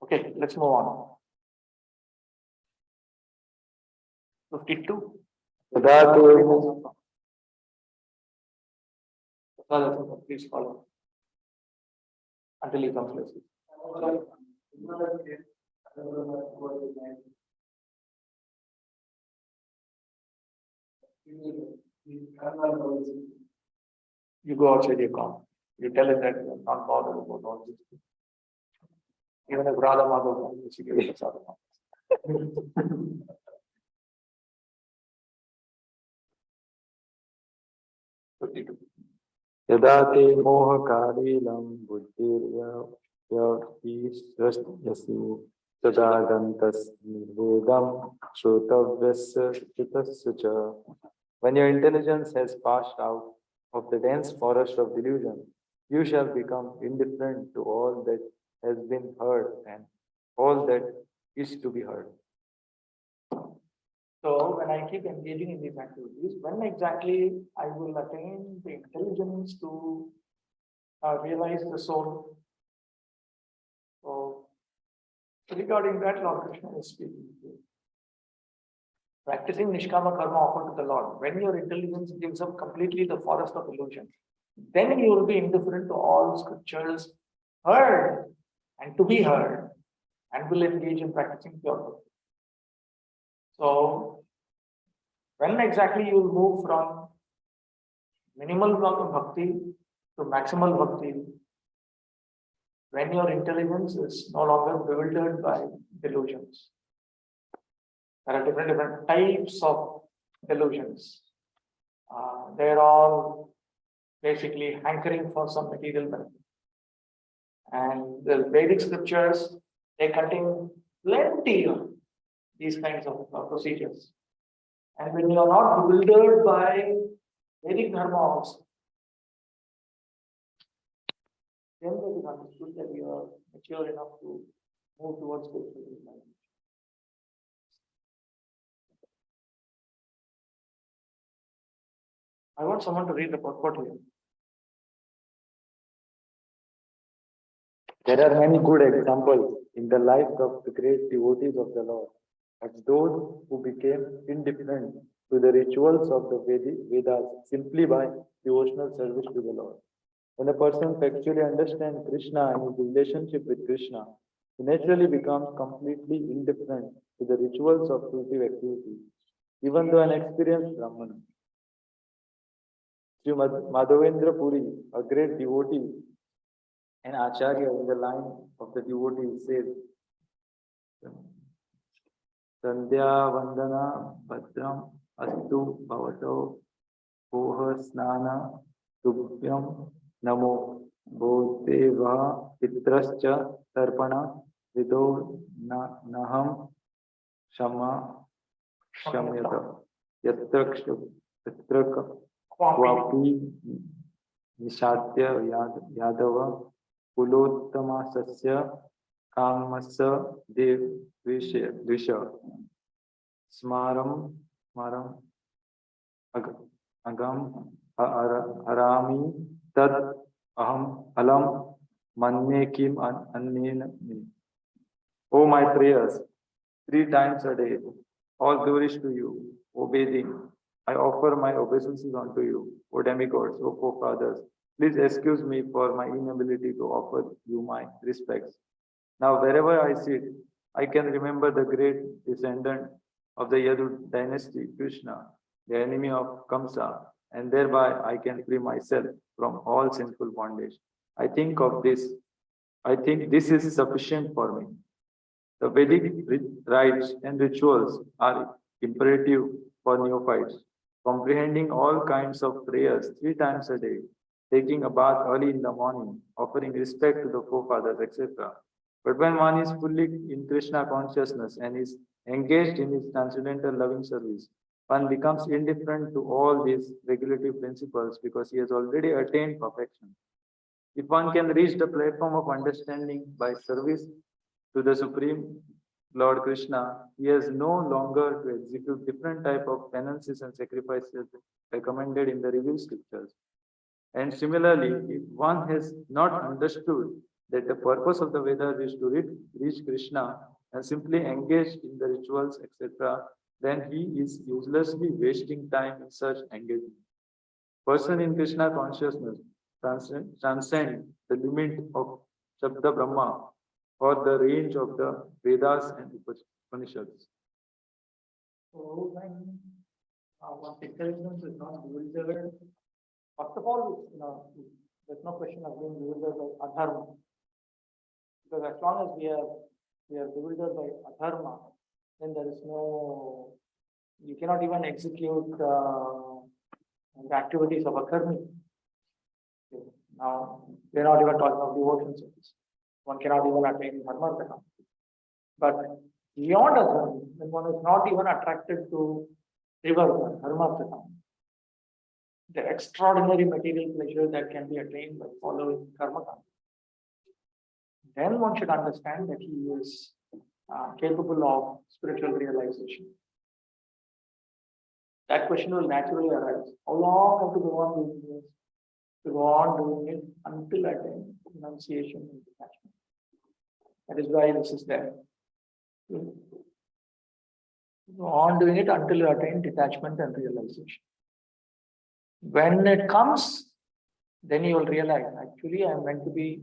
Okay, let's move on. 52. Please follow until he comes list. You go outside your car. You tell him that you are not bothered about all this. Even if Radha Madhav comes, you give it a यदा ते मोहकालीलं बुद्धिर्यसि तदा गन्तस्निर्वेदं श्रोतव्यस्य चितस्य च. When your intelligence has passed out of the dense forest of delusion, you shall become indifferent to all that has been heard and all that is to be heard. So when I keep engaging in these activities, when exactly I will attain the intelligence to realize the soul? So regarding that, Lord Krishna is speaking here. Practicing Nishkama Karma offered to the Lord. When your intelligence gives up completely the forest of illusion, then you will be indifferent to all scriptures heard and to be heard, and will engage in practicing pure bhakti. So, when exactly you will move from minimal bhakti to maximal bhakti? When your intelligence is no longer bewildered by delusions. There are different types of delusions. They're all basically hankering for some material benefit. And the Vedic scriptures, they contain plenty of these kinds of procedures. And when you are not bewildered by Vedic dharma also, then it is understood that you are mature enough to move towards spiritual enlightenment. I want someone to read the purport here. There are many good examples in the lives of the great devotees of the Lord, as those who became indifferent to the rituals of the Vedas simply by devotional service to the Lord. When a person factually understands Krishna and his relationship with Krishna, he naturally becomes completely indifferent to the rituals of fruitive activity, even though an experienced Brahmana. Sri Madhavendra Puri, a great devotee and Acharya in the line of the devotees, says, Sandhya Vandana Bhadram Astu Bhavato Poha Snana Tubhyam Namo Bodheva Pitrascha Tarpana Vido Naham Shama Shamyata Yatra Kwapi Nishatya Yadava Pulottama Sasya Kamasa Dev Visha Smaram Agam Harami Tad Aham Alam Manne Kim Annena. Oh, my prayers, 3 times a day, all glories to you, O Veding. I offer my obeisances unto you, O demigods, O forefathers. Please excuse me for my inability to offer you my respects. Now, wherever I sit, I can remember the great descendant of the Yadu dynasty, Krishna, the enemy of Kamsa, and thereby I can free myself from all sinful bondage. I think this is sufficient for me. The Vedic rites and rituals are imperative for neophytes, comprehending all kinds of prayers 3 times a day, taking a bath early in the morning, offering respect to the forefathers, etc. But when one is fully in Krishna consciousness and is engaged in his transcendental loving service, one becomes indifferent to all these regulative principles because he has already attained perfection. If one can reach the platform of understanding by service to the Supreme Lord Krishna, he has no longer to execute different type of penances and sacrifices recommended in the revealed scriptures. And similarly, if one has not understood that the purpose of the Vedas is to reach Krishna and simply engage in the rituals, etc., then he is uselessly wasting time in such engagement. Person in Krishna consciousness transcend the limit of Shabda Brahma or the range of the Vedas and Upanishads. So when our intelligence is not bewildered, first of all, there's no question of being bewildered by adharma. Because as long as we are bewildered by adharma, then there is no, you cannot even execute the activities of a karmi. Now, we're not even talking of devotion service. One cannot even attain dharma. But beyond adharma, when one is not even attracted to dharma, the extraordinary material pleasure that can be attained by following karma, then one should understand that he is capable of spiritual realization. That question will naturally arise. How long have to go on doing this? To go on doing it until attain renunciation and detachment. That is why this is there. Go on doing it until you attain detachment and realization. When it comes, then you will realize, actually, I am meant to be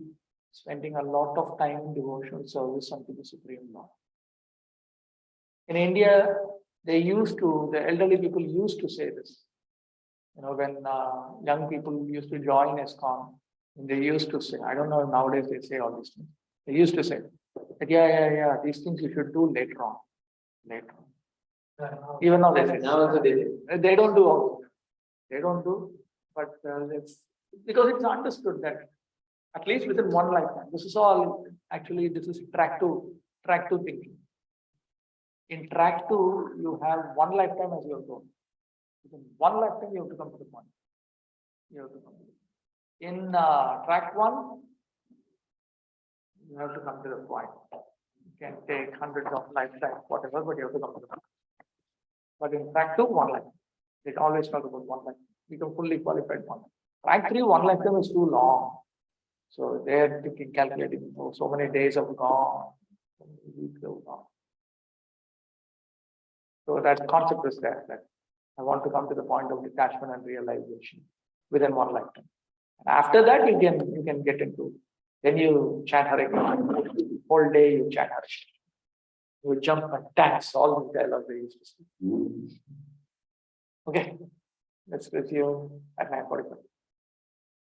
spending a lot of time in devotional service unto the Supreme Lord. In India, the elderly people used to say this. When young people used to join ISKCON, they used to say, I don't know if nowadays they say all these things. They used to say that, yeah, these things you should do later on. Even now they say. They don't do all. They don't do, but it's because it's understood that at least within one lifetime, this is track two thinking. In track 2, you have one lifetime as your goal. Within one lifetime, you have to come to the point. In track 1, you have to come to the point. You can take hundreds of lifetimes, whatever, but you have to come to the point. But in track 2, one lifetime. It always talks about one lifetime. Become fully qualified one. Track 3, one lifetime is too long. So they're calculating so many days have gone, so many weeks have gone. So that concept is there, that I want to come to the point of detachment and realization within one lifetime. And after that, you can get into, then you chant Hare Krishna. Whole day you chant Hare Krishna. You jump and dance, all the dialogue they used to say. Okay, let's resume at 9:45.